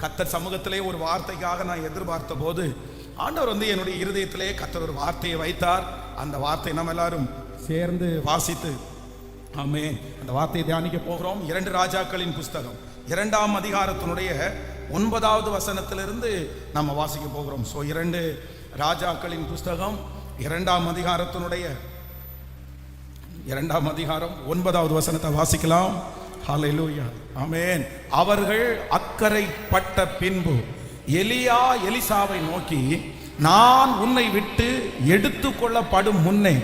கர்த்தர் சமூகத்திலே ஒரு வார்த்தைக்காக நான் எதிர்பார்த்த போது ஆண்டவர் என்னுடைய இருதயத்திலே கர்த்தர் ஒரு வார்த்தையை வைத்தார். அந்த வார்த்தை நம்ம எல்லாரும் சேர்ந்து வாசித்து ஆமென் அந்த வார்த்தையை தியானிக்க போகிறோம். 2 ராஜாக்களின் புஸ்தகம் 2ஆம் அதிகாரத்தினுடைய 9வது வசனத்திலிருந்து நம்ம வாசிக்க போகிறோம். 2 ராஜாக்களின் புஸ்தகம் 2ஆம் அதிகாரத்தினுடைய 2ஆம் அதிகாரம் 9வது வசனத்தை வாசிக்கலாம். ஹல்லேலூயா ஆமென். அவர்கள் அக்கறைப்பட்ட பின்பு எலியா எலிசாவை நோக்கி, நான் உன்னை விட்டு எடுத்துக்கொள்ளப்படும் முன்னே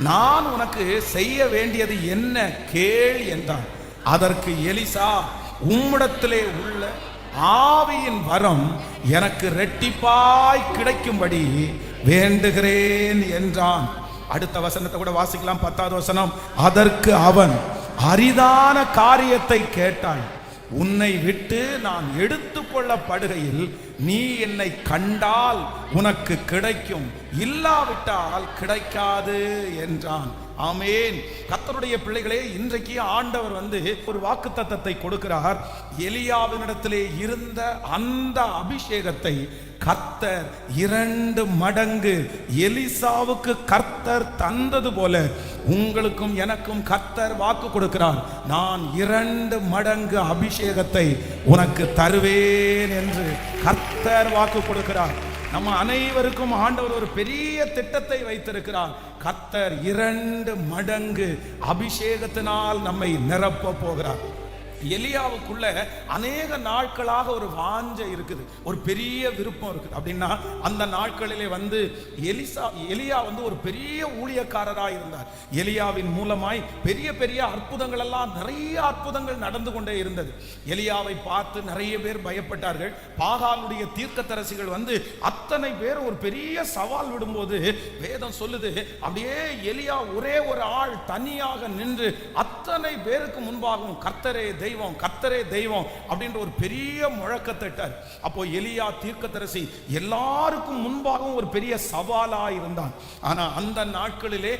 நான் உனக்கு செய்ய வேண்டியது என்ன கேள் என்றான். அதற்கு எலிசா, உம்மிடத்திலே உள்ள ஆவியின் வரம் எனக்கு இரட்டிப்பாய் கிடைக்கும்படி வேண்டுகிறேன் என்றான். அடுத்த வசனத்தை கூட வாசிக்கலாம். 10வது வசனம். அதற்கு அவன், அரிதான காரியத்தை கேட்டாய். உன்னை விட்டு நான் எடுத்துக்கொள்ளப்படுகையில் நீ என்னை கண்டால் உனக்கு கிடைக்கும், இல்லாவிட்டால் கிடைக்காது என்றான். ஆமென். கர்த்தருடைய பிள்ளைகளே, இன்றைக்கு ஆண்டவர் ஒரு வாக்குத்தத்தத்தை கொடுக்கிறார். எலியாவினிடத்திலே இருந்த அந்த அபிஷேகத்தை கர்த்தர் 2 மடங்கு எலிசாவுக்கு கர்த்தர் தந்தது போல உங்களுக்கும் எனக்கும் கர்த்தர் வாக்கு கொடுக்கிறார். நான் 2 மடங்கு அபிஷேகத்தை உனக்கு தருவேன் என்று கர்த்தர் வாக்கு கொடுக்கிறார். நம்ம அனைவருக்கும் ஆண்டவர் ஒரு பெரிய திட்டத்தை வைத்திருக்கிறார். கர்த்தர் 2 மடங்கு அபிஷேகத்தினால் நம்மை நிரப்ப போகிறார். எலியாவுக்குள்ள அநேக நாட்களாக ஒரு வாஞ்சை இருக்குது, ஒரு பெரிய விருப்பம் இருக்குது. அப்படின்னா அந்த நாட்களிலே எலியா ஒரு பெரிய ஊழியக்காரராக இருந்தார். எலியாவின் மூலமாய் பெரிய பெரிய அற்புதங்கள் எல்லாம், நிறைய அற்புதங்கள் நடந்து கொண்டே இருந்தது. எலியாவை பார்த்து நிறைய பேர் பயப்பட்டார்கள். பாகாலுடைய தீர்க்கதரிசிகள் அத்தனை பேர் ஒரு பெரிய சவால் விடும்போது வேதம் சொல்லுது, அப்படியே எலியா ஒரே ஒரு ஆள் தனியாக நின்று அத்தனை பேருக்கு முன்பாகவும் கர்த்தரே தெய்வம், கர்த்தரே தெய்வம் அப்படின்ற ஒரு பெரிய முழக்கத்திட்டார். அப்போ எலியா தீர்க்கதரிசி எல்லாருக்கும் முன்பாகவும் ஒரு பெரிய சவாலா இருந்தான். ஆனா அந்த நாட்களிலே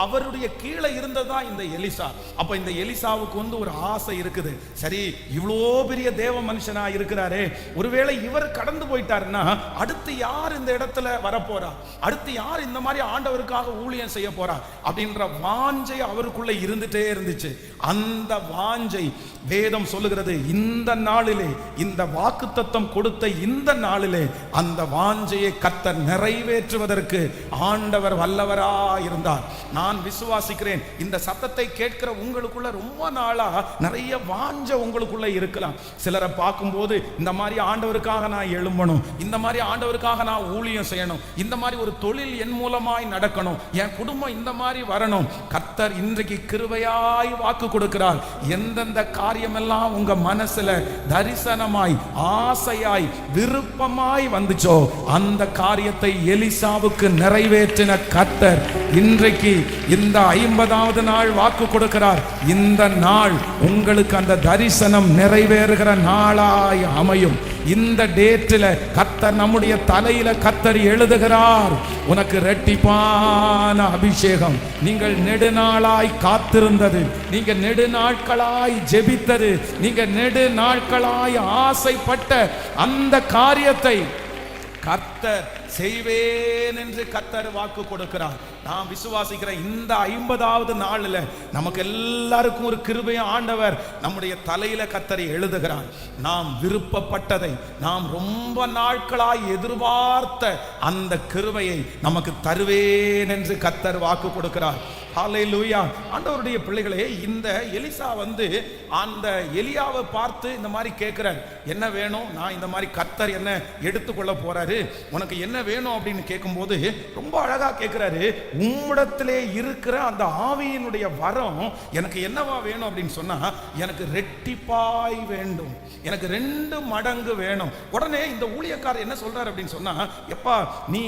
அவருடைய கீழே இருந்ததா இந்த எலிசா. அப்ப இந்த எலிசாவுக்கு ஒரு ஆசை இருக்குது. சரி, இவ்வளோ பெரிய தேவ மனுஷனா இருக்கிறாரே, ஒருவேளை இவர் கடந்து போயிட்டாருன்னா அடுத்து யார் இந்த இடத்துல வரப்போறா, அடுத்து யார் இந்த மாதிரி ஆண்டவருக்காக ஊழியம் செய்ய போறா அப்படின்ற வாஞ்சை அவருக்குள்ள இருந்துட்டே இருந்துச்சு. அந்த வாஞ்சை வேதம் சொல்லுகிறது, இந்த நாளிலே, இந்த வாக்குத்தத்தம் கொடுத்த இந்த நாளிலே அந்த வாஞ்சையை கர்த்தர் நிறைவேற்றுவதற்கு ஆண்டவர் வல்லவரா இருந்தார். நான் விசுவாசிக்கிறேன், இந்த சத்தத்தை கேட்கிற உங்களுக்குள்ள ரொம்ப நாளா நிறைய வாஞ்சை உங்களுக்குள்ள இருக்கலாம். சிலரை பார்க்கும்போது இந்த மாதிரி ஆண்டவருக்காக நான் எழும்பணும், இந்த மாதிரி ஆண்டவருக்காக நான் ஊழியம் செய்யணும், இந்த மாதிரி ஒரு தொழில் என் மூலமாய் நடக்கணும், என் குடும்பம் இந்த மாதிரி வரணும். கர்த்தர் இன்றைக்கு கிருபையாய் வாக்கு கொடுக்கிறார். எந்தெந்த காரியமெல்லாம் உங்க மனசுல தரிசனமாய், ஆசையாய், விருப்பமாய் வந்துச்சோ அந்த காரியத்தை எலிசாவுக்கு நிறைவேற்றின கர்த்தர் இன்றைக்கு இந்த 50வது நாள் வாக்கு கொடுக்கிறார். இந்த நாள் உங்களுக்கு அந்த தரிசனம் நிறைவேறுகிற நாளாய் அமையும். இந்த டேட்டில் கர்த்தர் நம்முடைய தலையில கர்த்தர் எழுதுகிறார், உனக்கு இரட்டிப்பான அபிஷேகம். நீங்கள் நெடுநாளாய் காத்திருந்தது, நீங்க நெடுநாட்களாய் ஜெபித்தது, நீங்க நெடுநாட்களாய் ஆசைப்பட்ட அந்த காரியத்தை கர்த்தர் செய்வேன் என்று கர்த்தர் வாக்கு கொடுக்கிறார். நான் விசுவாசிக்கிறேன், இந்த 50வது நாளில் நமக்கு எல்லாருக்கும் ஒரு கிருபையை ஆண்டவர் நம்முடைய தலையில கர்த்தரை எழுதுகிறார். நாம் விருப்பப்பட்டதை, நாம் ரொம்ப நாட்களாய் எதிர்பார்த்த அந்த கிருபையை நமக்கு தருவேன் என்று கர்த்தர் வாக்கு கொடுக்கிறார். ஹல்லேலூயா. ஆண்டவருடைய பிள்ளைகளே, இந்த எலிசா அந்த எலியாவை பார்த்து இந்த மாதிரி கேட்கிறார், என்ன வேணும், நான் இந்த மாதிரி கர்த்தர் என்ன எடுத்துக்கொள்ள போறாரு, உனக்கு என்ன வேணும் அப்படின்னு கேட்கும்போது ரொம்ப அழகா கேட்கிறாரு. உம்மிடத்திலே இருக்கிற அந்த ஆவியினுடைய வரம் எனக்கு என்னவா வேணும் அப்படின்னு சொன்னா, எனக்கு ரெட்டிப்பாய் வேண்டும், எனக்கு 2 மடங்கு வேணும். உடனே இந்த ஊழியக்காரர் என்ன சொல்றாரு அப்படின்னு சொன்னா, எப்பா நீ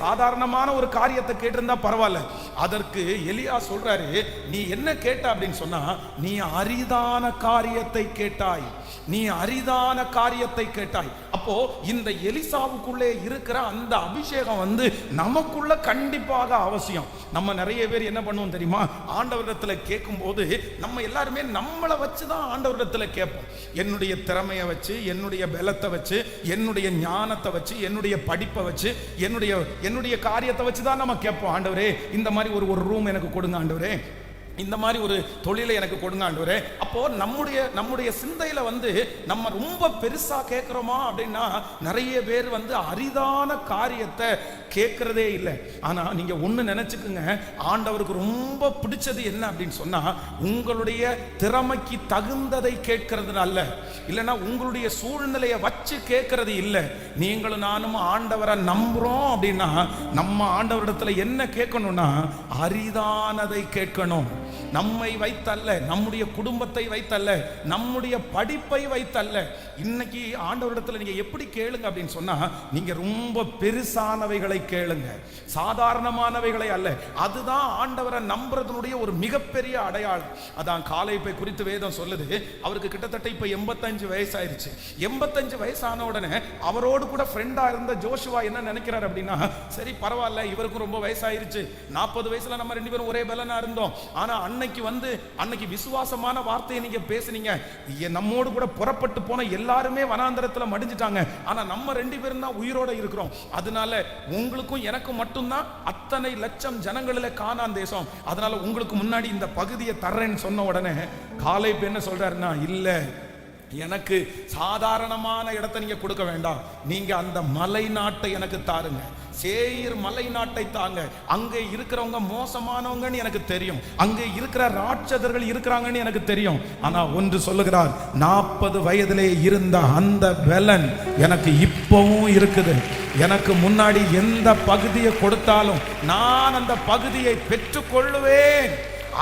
சாதாரணமான ஒரு காரியத்தை கேட்டிருந்தா பரவாயில்ல, அதற்கு எலியா சொல்றாரு, நீ என்ன கேட்ட அப்படின்னு சொன்னா, நீ அரிதான காரியத்தை கேட்டாய், நீ அரிதான காரியத்தை கேட்டாய். அப்போ இந்த எலிசாவுக்குள்ளே இருக்கிற அந்த அபிஷேகம் நமக்குள்ள கண்டிப்பாக அவசியம். நம்ம நிறைய பேர் என்ன பண்ணுவோம் தெரியுமா, ஆண்டவரிடத்துல கேட்கும் போது நம்ம எல்லாருமே நம்மளை வச்சுதான் ஆண்டவரிடத்துல கேட்போம். என்னுடைய திறமையை வச்சு, என்னுடைய பலத்தை வச்சு, என்னுடைய ஞானத்தை வச்சு, என்னுடைய படிப்பை வச்சு, என்னுடைய காரியத்தை வச்சு தான் நம்ம கேட்போம். ஆண்டவரே இந்த மாதிரி ஒரு ரூம் எனக்கு கொடுங்க ஆண்டவரே, இந்த மாதிரி ஒரு தொழிலை எனக்கு கொடுங்க ஆண்டவரே. அப்போ நம்முடைய சிந்தையில நம்ம ரொம்ப பெருசா கேட்கிறோமா அப்படின்னா, நிறைய பேர் அரிதான காரியத்தை கேட்கறதே இல்லை. ஆனா நீங்க ஒண்ணு நினைச்சுக்குங்க, ஆண்டவருக்கு ரொம்ப பிடிச்சது என்ன அப்படின்னு சொன்னா, உங்களுடைய திறமைக்கு தகுந்ததை கேட்கறது அல்ல, இல்லைன்னா உங்களுடைய சூழ்நிலையை வச்சு கேட்கறது இல்லை. நீங்களும் நானும் ஆண்டவரை நம்புறோம் அப்படின்னா, நம்ம ஆண்டவரிடத்துல என்ன கேட்கணும்னா, அரிதானதை கேட்கணும். நம்மை வைத்தல்ல, நம்முடைய குடும்பத்தை வைத்தல்ல, நம்முடைய படிப்பை வைத்தல்ல. இன்னைக்கு ஆண்டவரிடத்துல நீங்க எப்படி கேளுங்க அப்படின்னு சொன்னா, நீங்க ரொம்ப பெருசானவைகளை கேளுங்க, சாதாரணமானவைகளை அல்ல. அதுதான் ஆண்டவரை நம்புறதுனுடைய ஒரு மிகப்பெரிய அடையாளம். அதான் காலேபை குறித்து வேதம் சொல்லுது, அவருக்கு கிட்டத்தட்ட இப்ப 85 வயசாயிருச்சு. 85 வயசான உடனே அவரோடு கூட ஃப்ரெண்டா இருந்த ஜோஷுவா என்ன நினைக்கிறார் அப்படின்னா, சரி பரவாயில்ல, இவருக்கும் ரொம்ப வயசாயிருச்சு, 40 வயசுல நம்ம 2 பேரும் ஒரே பலனா இருந்தோம். ஆனா அன்னைக்கு விசுவாசமான வார்த்தையை நீங்க பேசுனீங்க, நம்மோடு கூட புறப்பட்டு போன எல்லாருமே வனாந்தரத்துல மடிஞ்சிட்டாங்க, ஆனா நம்ம 2 பேரும் தான் உயிரோட இருக்கிறோம். அதனால உங்களுக்கும் எனக்கும் மட்டும்தான் அத்தனை லட்சம் ஜனங்களில கானான் தேசம், அதனால உங்களுக்கு முன்னாடி இந்த பகுதியை தர்றேன்னு சொன்ன உடனே காலேப் என்ன சொல்றாருன்னா, இல்ல, எனக்கு சாதாரணமான இடத்தை நீங்க கொடுக்க வேண்டாம், நீங்க அந்த மலை நாட்டை எனக்கு தாருங்க, சேயீர் மலை நாட்டை தாங்க. அங்கே இருக்கிறவங்க மோசமானவங்கன்னு எனக்கு தெரியும், அங்கே இருக்கிற ராட்சதர்கள் இருக்கிறாங்கன்னு எனக்கு தெரியும். ஆனா ஒன்று சொல்லுகிறார், 40 வயதிலே இருந்த அந்த பலன் எனக்கு இப்பவும் இருக்குது. எனக்கு முன்னாடி எந்த பகுதியை கொடுத்தாலும் நான் அந்த பகுதியை பெற்றுக்கொள்ளுவேன்.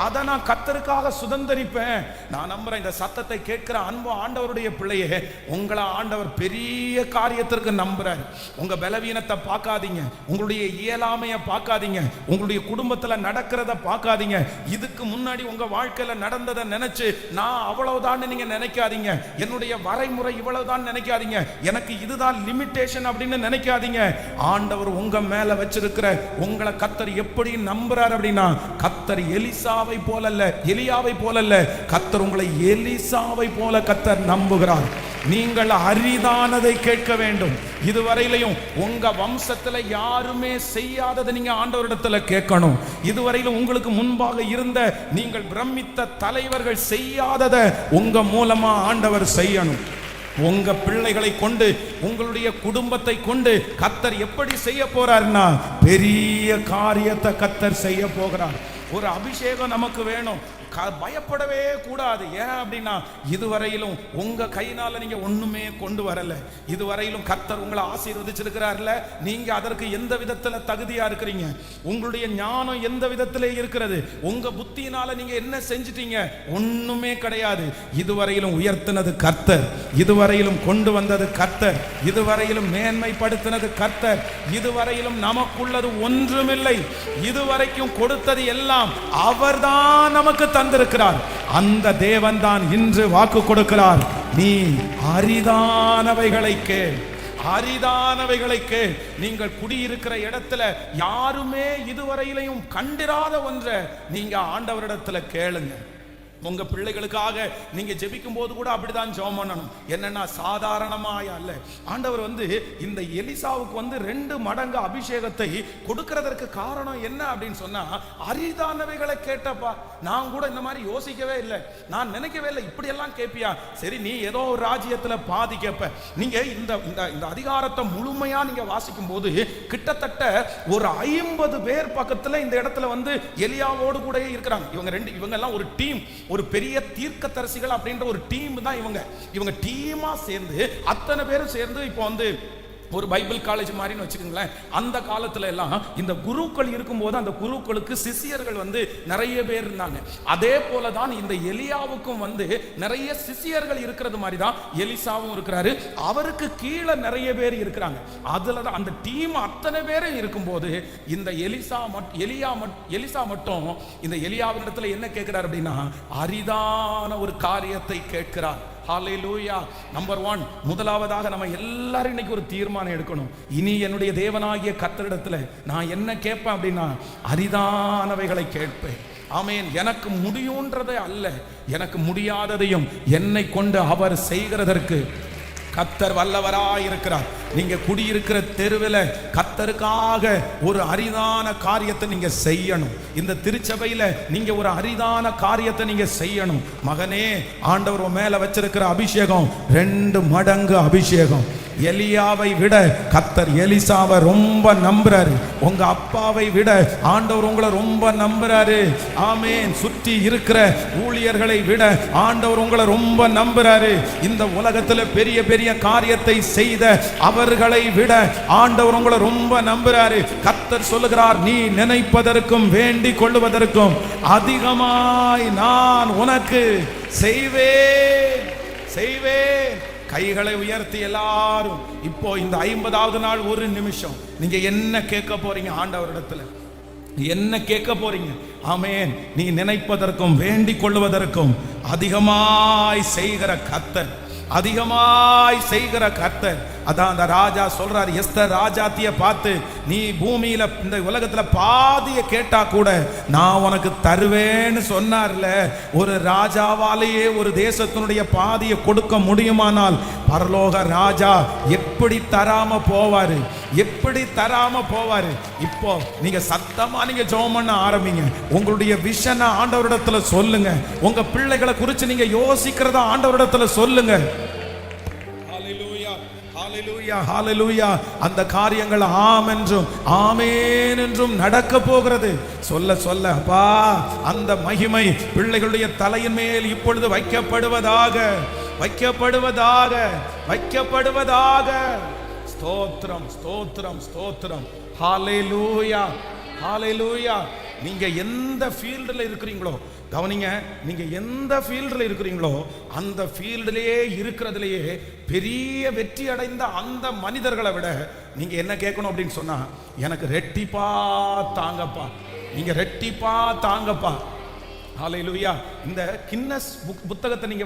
அதை நான் கர்த்தருக்காக சுதந்தரிப்பேன். நான் நம்புறேன், இந்த சத்தத்தை கேட்கிற அன்பு ஆண்டவருடைய பிள்ளையே, உங்களை ஆண்டவர் பெரிய காரியத்திற்கு நம்புறார். உங்க பலவீனத்தை பார்க்காதீங்க, உங்களுடைய இயலாமையை பார்க்காதீங்க, உங்களுடைய குடும்பத்துல நடக்கிறத பார்க்காதீங்க, இதுக்கு முன்னாடி உங்க வாழ்க்கையில நடந்ததை நினைச்சு நான் அவ்வளவுதான் நீங்க நினைக்காதீங்க, என்னுடைய வரைமுறை இவ்வளவுதான் நினைக்காதீங்க, எனக்கு இதுதான் லிமிட்டேஷன் அப்படின்னு நினைக்காதீங்க. ஆண்டவர் உங்க மேல வச்சிருக்கிற உங்களை கர்த்தர் எப்படி நம்புறார் அப்படின்னா, கர்த்தர் எலியாவை போலல்ல, கர்த்தர் உங்களை எலிசாவை போல கர்த்தர் நம்புகிறார். நீங்கள் அரிதானதை கேட்க வேண்டும். இதுவரையிலையும் உங்க வம்சத்துல யாருமே செய்யாததை நீங்க ஆண்டவரிடத்துல கேட்கணும். இதுவரையிலும் உங்களுக்கு முன்பாக இருந்த நீங்கள் பிரமித்த தலைவர்கள் செய்யாததை உங்க மூலமா ஆண்டவர் செய்யணும். உங்க பிள்ளைகளை கொண்டு, உங்களுடைய குடும்பத்தை கொண்டு கர்த்தர் எப்படி செய்ய போறார்னா, பெரிய காரியத்தை கர்த்தர் செய்ய போகிறார். ஒரு அபிஷேகம் நமக்கு வேணும், பயப்படவே கூடாது. ஏன் அப்படின்னா, இதுவரையிலும் உங்க கையினால நீங்க ஒண்ணுமே கொண்டு வரல. இதுவரையிலும் கர்த்தர் உங்களை ஆசீர்வதிச்சிருக்கிறார்ல, நீங்க அதற்கு எந்த விதத்துல தகுதியா இருக்கிறீங்க, உங்களுடைய ஞானம் எந்த விதத்திலே இருக்கிறது, உங்க புத்தியினால நீங்க என்ன செஞ்சிட்டீங்க, ஒண்ணுமே கிடையாது. இதுவரையிலும் உயர்த்தினது கர்த்தர், இதுவரையிலும் கொண்டு வந்தது கர்த்தர், இதுவரையிலும் மேன்மைப்படுத்தினது கர்த்தர், இதுவரையிலும் நமக்குள்ளது ஒன்றுமில்லை, இதுவரைக்கும் கொடுத்தது எல்லாம் அவர்தான் நமக்கு தந்திருக்கிறார். அந்த தேவன் தான் இன்று வாக்கு கொடுக்கிறார், நீ அரிதானவைகளை கேள், அரிதானவைகளை கேள். நீங்கள் குடியிருக்கிற இடத்துல யாருமே இதுவரையிலையும் கண்டிராத ஒன்றை நீங்க ஆண்டவரிடத்துல கேளுங்க. உங்க பிள்ளைகளுக்காக நீங்க ஜெபிக்கும் போது கூட அப்படிதான் ஜெபம் பண்ணணும். என்னன்னா, சாதாரணமாய் அல்ல. ஆண்டவர் இந்த எலிசாவுக்கு 2 மடங்கு அபிஷேகத்தை கொடுக்கிறதற்கு காரணம் என்ன அப்படின்னு சொன்னா, அரிதானவைகளை கேட்டப்பா. நான் கூட இந்த மாதிரி யோசிக்கவே இல்லை, நான் நினைக்கவே இல்லை, இப்படி எல்லாம் கேட்பியா? சரி, நீ ஏதோ ஒரு ராஜ்யத்துல பாதி கேட்ப. நீங்க இந்த அதிகாரத்தை முழுமையா நீங்க வாசிக்கும் போது கிட்டத்தட்ட ஒரு 50 பேர் பக்கத்துல இந்த இடத்துல எலியாவோடு கூட இருக்கிறாங்க. இவங்க எல்லாம் ஒரு டீம், ஒரு பெரிய தீர்க்கதரிசிகள் அப்படின்ற ஒரு டீம் தான் இவங்க டீமா சேர்ந்து, அத்தனை பேரும் சேர்ந்து இப்போ ஒரு பைபிள் காலேஜ் மாதிரின்னு வச்சுக்கோங்களேன். அந்த காலத்துல எல்லாம் இந்த குருக்கள் இருக்கும்போது அந்த குருக்களுக்கு சிஷியர்கள் நிறைய பேர் இருந்தாங்க. அதே போலதான் இந்த எலியாவுக்கும் நிறைய சிஷியர்கள் இருக்கிறது மாதிரி தான் எலிசாவும் இருக்கிறாரு. அவருக்கு கீழே நிறைய பேர் இருக்கிறாங்க. அதுலதான் அந்த டீம் அத்தனை பேரும் இருக்கும்போது இந்த எலிசா மட்டும் இந்த எலியாவின் இடத்துல என்ன கேட்கிறார் அப்படின்னா, அரிதான ஒரு காரியத்தை கேட்கிறார். ஹல்லேலூயா. நம்பர் 1, முதலாவதாக நம்ம எல்லாரும் இன்னைக்கு ஒரு தீர்மானம் எடுக்கணும். இனி என்னுடைய தேவனாகிய கர்த்தரிடத்துல நான் என்ன கேட்பேன் அப்படின்னா, அரிதானவைகளை கேட்பேன். ஆமென். எனக்கு முடியும்ன்றதை அல்ல, எனக்கு முடியாததையும் என்னை கொண்டு அவர் செய்கிறதற்கு கர்த்தர் வல்லவராய் இருக்கிறார். நீங்க குடியிருக்கிற தெருவில் கர்த்தருக்காக ஒரு அரிதான காரியத்தை நீங்க செய்யணும். இந்த திருச்சபையில நீங்க ஒரு அரிதான காரியத்தை நீங்க செய்யணும். மகனே, ஆண்டவர் மேல வச்சிருக்கிற அபிஷேகம் 2 மடங்கு அபிஷேகம். எலியாவை விட கர்த்தர் எலிசாவை ரொம்ப நம்புறாரு. உங்க அப்பாவை விட ஆண்டவர் உங்களை ரொம்ப நம்புறாரு. ஆமென். சுற்றி இருக்கிற ஊழியர்களை விட ஆண்டவர் உங்களை ரொம்ப நம்புறாரு. இந்த உலகத்துல பெரிய பெரிய காரியத்தை செய்த அவர்களை விட ஆண்டவர் உங்களை ரொம்ப நம்புறாரு. கர்த்தர் சொல்லுகிறார், நீ நினைப்பதற்கும் வேண்டிக் கொள்ளுவதற்கும் அதிகமாய் நான் உனக்கு செய்வேன். கைகளை உயர்த்தி எல்லாரும் இப்போ இந்த 50வது நாள் ஒரு நிமிஷம் நீங்க என்ன கேட்க போறீங்க? ஆண்டவரிடத்துல என்ன கேட்க போறீங்க? ஆமென். நீ நினைப்பதற்கும் வேண்டிக் கொள்வதற்கும் அதிகமாய் செய்கிற கர்த்தர், அதிகமாய் செய்கிற கர்த்தர். அதான் அந்த ராஜா சொல்றாரு, எஸ்தர் ராஜாத்திய பார்த்து, நீ பூமியில இந்த உலகத்துல பாதிய கேட்டா கூட நான் உனக்கு தருவேன்னு சொன்னார்ல. ஒரு ராஜாவாலேயே ஒரு தேசத்தினுடைய பாதியை கொடுக்க முடியுமானால் பரலோக ராஜா எப்படி தராம போவாரு? எப்படி தராம போவாரு? இப்போ நீங்க சத்தமா நீங்க ஜெபம் பண்ண ஆரம்பிங்க. உங்களுடைய விஷனை ஆண்டவரிடத்துல சொல்லுங்க. உங்க பிள்ளைகளை குறித்து நீங்க யோசிக்கிறத ஆண்டவரிடத்துல சொல்லுங்க. ஹல்லேலூயா, ஹல்லேலூயா. அந்த காரியங்கள் ஆம் என்றும் ஆமென் என்றும் நடக்க போகிறது. சொல்ல சொல்ல அப்பா, அந்த மகிமை பிள்ளைகளுடைய தலையின் மேல் இப்பொழுது வைக்கப்படுவதாக. ஸ்தோத்திரம், ஸ்தோத்திரம், ஸ்தோத்திரம். ஹல்லேலூயா, ஹல்லேலூயா. நீங்க எந்த ஃபீல்டில் இருக்கிறீங்களோ கவனிங்க, நீங்க எந்த ஃபீல்டில் இருக்கிறீங்களோ அந்த ஃபீல்டிலேயே இருக்கிறதுலேயே பெரிய வெற்றி அடைந்த அந்த மனிதர்களை விட நீங்க என்ன கேட்கணும் அப்படின்னு சொன்னா, எனக்கு ரெட்டிப்பா தாங்கப்பா, நீங்க ரெட்டிப்பா தாங்கப்பா. ஹல்லேலூயா. இந்த கின்னஸ் புத்தகத்தை நீங்க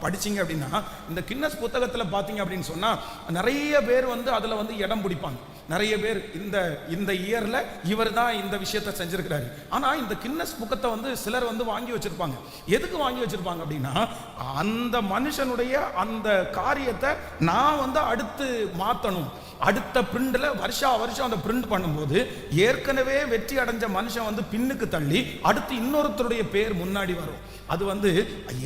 படிச்சீங்க அப்படின்னா, இந்த கின்னஸ் புத்தகத்தில் பார்த்தீங்க அப்படின்னு சொன்னா நிறைய பேர் அதுல இடம் பிடிப்பாங்க. நிறைய பேர் இந்த இயர்ல இவர் தான் இந்த விஷயத்தை செஞ்சிருக்கிறாரு. ஆனா இந்த கின்னஸ் புக்கத்தை சிலர் வாங்கி வச்சிருப்பாங்க. எதுக்கு வாங்கி வச்சிருப்பாங்க அப்படின்னா, அந்த மனுஷனுடைய அந்த காரியத்தை நான் அடுத்து மாத்தணும். அடுத்த பிரிண்ட்ல வருஷம் அந்த பிரிண்ட் பண்ணும்போது ஏற்கனவே வெற்றி அடைஞ்ச மனுஷன் பின்னுக்கு தள்ளி அடுத்து இன்னொருத்தருடைய பேர் முன்னாடி வரும். அது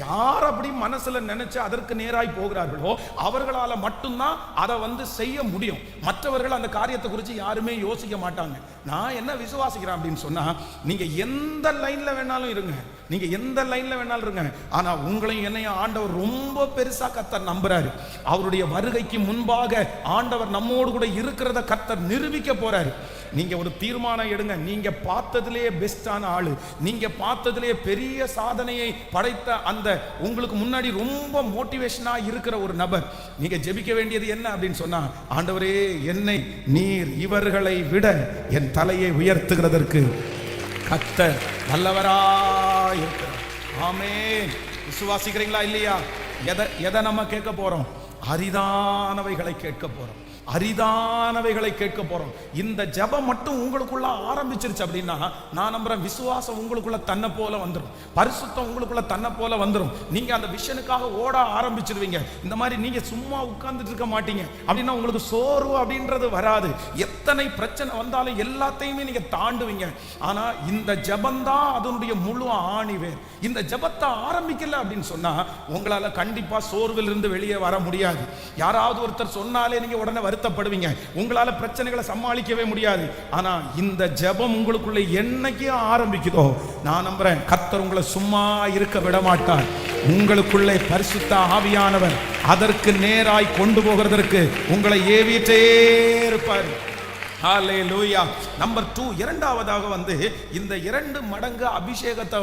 யார் அப்படி மனசுல நினைச்சு அதற்கு நேராய் போகிறார்களோ அவர்களால மட்டும்தான் அதை செய்ய முடியும். மற்றவர்கள் அந்த காரியத்தை குறித்து யாருமே யோசிக்க மாட்டாங்க. நான் என்ன விசுவாசிக்கிறேன் அப்படின்னு சொன்னா, நீங்க எந்த லைன்ல வேணாலும் இருங்க, நீங்க எந்த லைன்ல வேணாலும் இருங்க. ஆனா உங்களையும் என்னையும் ஆண்டவர் ரொம்ப பெருசா கர்த்தர் நம்புறாரு. அவருடைய வருகைக்கு முன்பாக ஆண்டவர் நம்மோடு கூட இருக்கிறத கர்த்தர் நிரூபிக்க போறாரு. நீங்க ஒரு தீர்மானம் எடுங்க. நீங்க பார்த்ததிலேயே பெஸ்டான ஆளு, நீங்க பார்த்ததிலேயே பெரிய சாதனையை படைத்த அந்த உங்களுக்கு முன்னாடி ரொம்ப மோட்டிவேஷனா இருக்கிற ஒரு நபர், நீங்க ஜெபிக்க வேண்டியது என்ன அப்படின்னு சொன்னா, ஆண்டவரே, என்னை நீர் இவர்களை விட என் தலையை உயர்த்துகிறதற்கு கர்த்தர் நல்லவராய் இருக்கிறார். ஆமென். விசுவாசிக்கிறீங்களா இல்லையா? எதை நம்ம கேட்க போறோம்? அரிதானவைகளை கேட்க போறோம். அரிதானவைகளை கேட்க போறோம். இந்த ஜெபம் மட்டும் உங்களுக்குள்ள ஆரம்பிச்சிருச்சு அப்படின்னா நான் நம்புறேன், விசுவாசம் உங்களுக்குள்ள தன்னை போல வந்துடும், பரிசுத்தம் உங்களுக்குள்ள தன்னை போல வந்துடும். நீங்க அந்த விஷனுக்காக ஓட ஆரம்பிச்சிருவீங்க. இந்த மாதிரி நீங்க சும்மா உட்கார்ந்துட்டு இருக்க மாட்டீங்க. அப்படின்னா உங்களுக்கு சோர்வு அப்படின்றது வராது. எத்தனை பிரச்சனை வந்தாலும் எல்லாத்தையுமே நீங்க தாண்டுவீங்க. ஆனா இந்த ஜெபம் தான் அதனுடைய முழு ஆணிவேர். இந்த ஜெபத்தை ஆரம்பிக்கல அப்படின்னு சொன்னா உங்களால கண்டிப்பா சோர்வில் இருந்து வெளியே வர முடியாது. யாராவது ஒருத்தர் சொன்னாலே நீங்க உடனே வருத்தப்படுவீங்க. உங்களால பிரச்சனைகளை சமாளிக்கவே முடியாது. ஆனா இந்த ஜெபம் உங்களுக்குள்ள என்னைக்கு ஆரம்பிக்குதோ நான் நம்புறேன், கர்த்தர் உங்களை சும்மா இருக்க விட மாட்டார். உங்களுக்குள்ளே பரிசுத்த ஆவியானவர் அதற்கு நேராய் கொண்டு போகிறதற்கு உங்களை ஏவிட்டே இருப்பார். ஹல்லேலூயா. நம்பர் 2, இரண்டாவதாக இந்த 2 மடங்கு அபிஷேகத்தை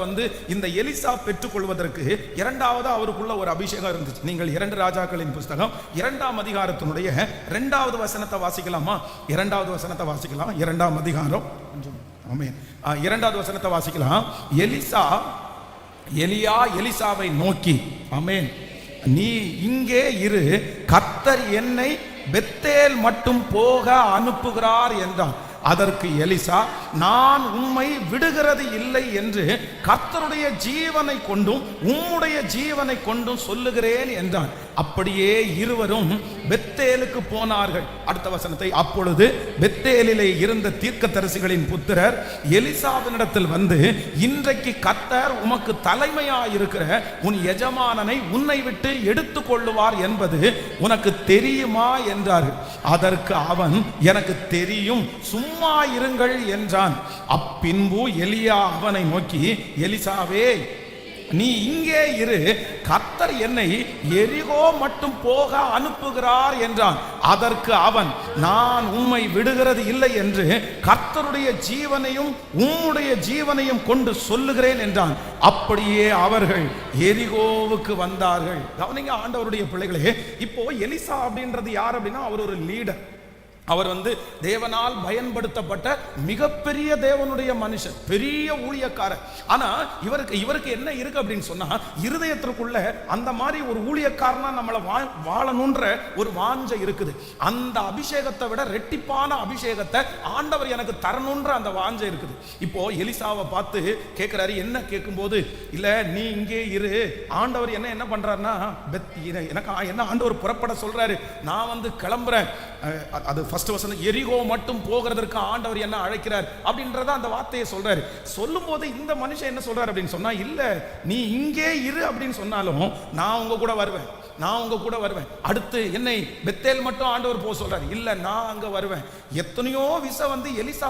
இந்த எலிசா பெற்றுக்கொள்வதற்கு இரண்டாவது அவருக்குள்ள ஒரு அபிஷேகம் இருந்துச்சு. நீங்கள் 2 ராஜாக்களின் புஸ்தகம் 2ஆம் அதிகாரத்தினுடைய 2வது வசனத்தை வாசிக்கலாமா? 2வது வசனத்தை வாசிக்கலாம். 2ஆம் அதிகாரம், ஆமென், 2வது வசனத்தை வாசிக்கலாம். எலியா எலிசாவை நோக்கி, ஆமென், நீ இங்கே இரு, கர்த்தர் என்னை பெத்தேல் மட்டும் போக அனுப்புகிறார் என்றான். அதற்கு எலிசா, நான் உம்மை விடுகிறது இல்லை என்று கர்த்தருடைய ஜீவனை கொண்டும் உம்முடைய ஜீவனை கொண்டும் சொல்லுகிறேன் என்றான். அப்படியே இருவரும் பெத்தேலுக்கு போனார்கள். அடுத்த வசனத்தை, அப்பொழுது பெத்தேலிலே இருந்த தீர்க்கதரிசிகளின் புத்திரர் எலிசாவினிடத்தில் வந்து, இன்றைக்கு கர்த்தர் உமக்கு தலைமையாயிருக்கிற உன் எஜமானனை உன்னை விட்டு எடுத்துக் கொள்ளுவார் என்பது உனக்கு தெரியுமா என்றார்கள். அதற்கு அவன், எனக்கு தெரியும், சும்மா இருங்கள் என்றான். அப்பின்பு எலியா அவனை நோக்கி, எலிசாவே, நீ இங்கே இரு, கர்த்தர் என்னை எரிகோ மட்டும் போக அனுப்புகிறார் என்றான். அதற்கு அவன், நான் உம்மை விடுகிறது இல்லை என்று கர்த்தருடைய ஜீவனையும் உம்முடைய ஜீவனையும் கொண்டு சொல்லுகிறேன் என்றான். அப்படியே அவர்கள் எரிகோவுக்கு வந்தார்கள். கவனிங்க ஆண்டவருடைய பிள்ளைகளே, இப்போ எலிசா அப்படின்றது யார் அப்படின்னா, அவர் ஒரு லீடர். அவர் தேவனால் பயன்படுத்தப்பட்ட மிகப்பெரிய தேவனுடைய மனுஷன், பெரிய ஊழியக்காரர். ஆனா இவருக்கு என்ன இருக்கு அப்படின்னு சொன்னா, இருதயத்திற்குள்ள அந்த மாதிரி ஒரு ஊழியக்காரனா நம்மளை வாழணுன்ற ஒரு வாஞ்சை இருக்குது. அந்த அபிஷேகத்தை விட ரெட்டிப்பான அபிஷேகத்தை ஆண்டவர் எனக்கு தரணுன்ற அந்த வாஞ்சை இருக்குது. இப்போ எலிசாவை பார்த்து கேட்கிறாரு. என்ன கேட்கும்போது, இல்ல நீ இங்கே இரு, ஆண்டவர் என்ன பண்றாருன்னா, எனக்கு என்ன ஆண்டவர் புறப்பட சொல்றாரு, நான் கிளம்புறேன். அது ஃபர்ஸ்ட் வசனம், எரிகோ மட்டும் போகிறதற்கு ஆண்டவர் என்ன அழைக்கிறார் அப்படின்றத அந்த வார்த்தையை சொல்றாரு. சொல்லும் போது இந்த மனுஷன் என்ன சொல்றாரு அப்படின்னு சொன்னா, இல்ல நீ இங்கே இரு அப்படின்னு சொன்னாலும் நான் உங்க கூட வருவேன், நான் உங்க கூட வருவேன். அடுத்து என்னை பெத்தேல் மட்டும் ஆண்டவர் போக சொல்றாரு, இல்ல நான் அங்க வருவேன். எத்தனையோ விச எலிசா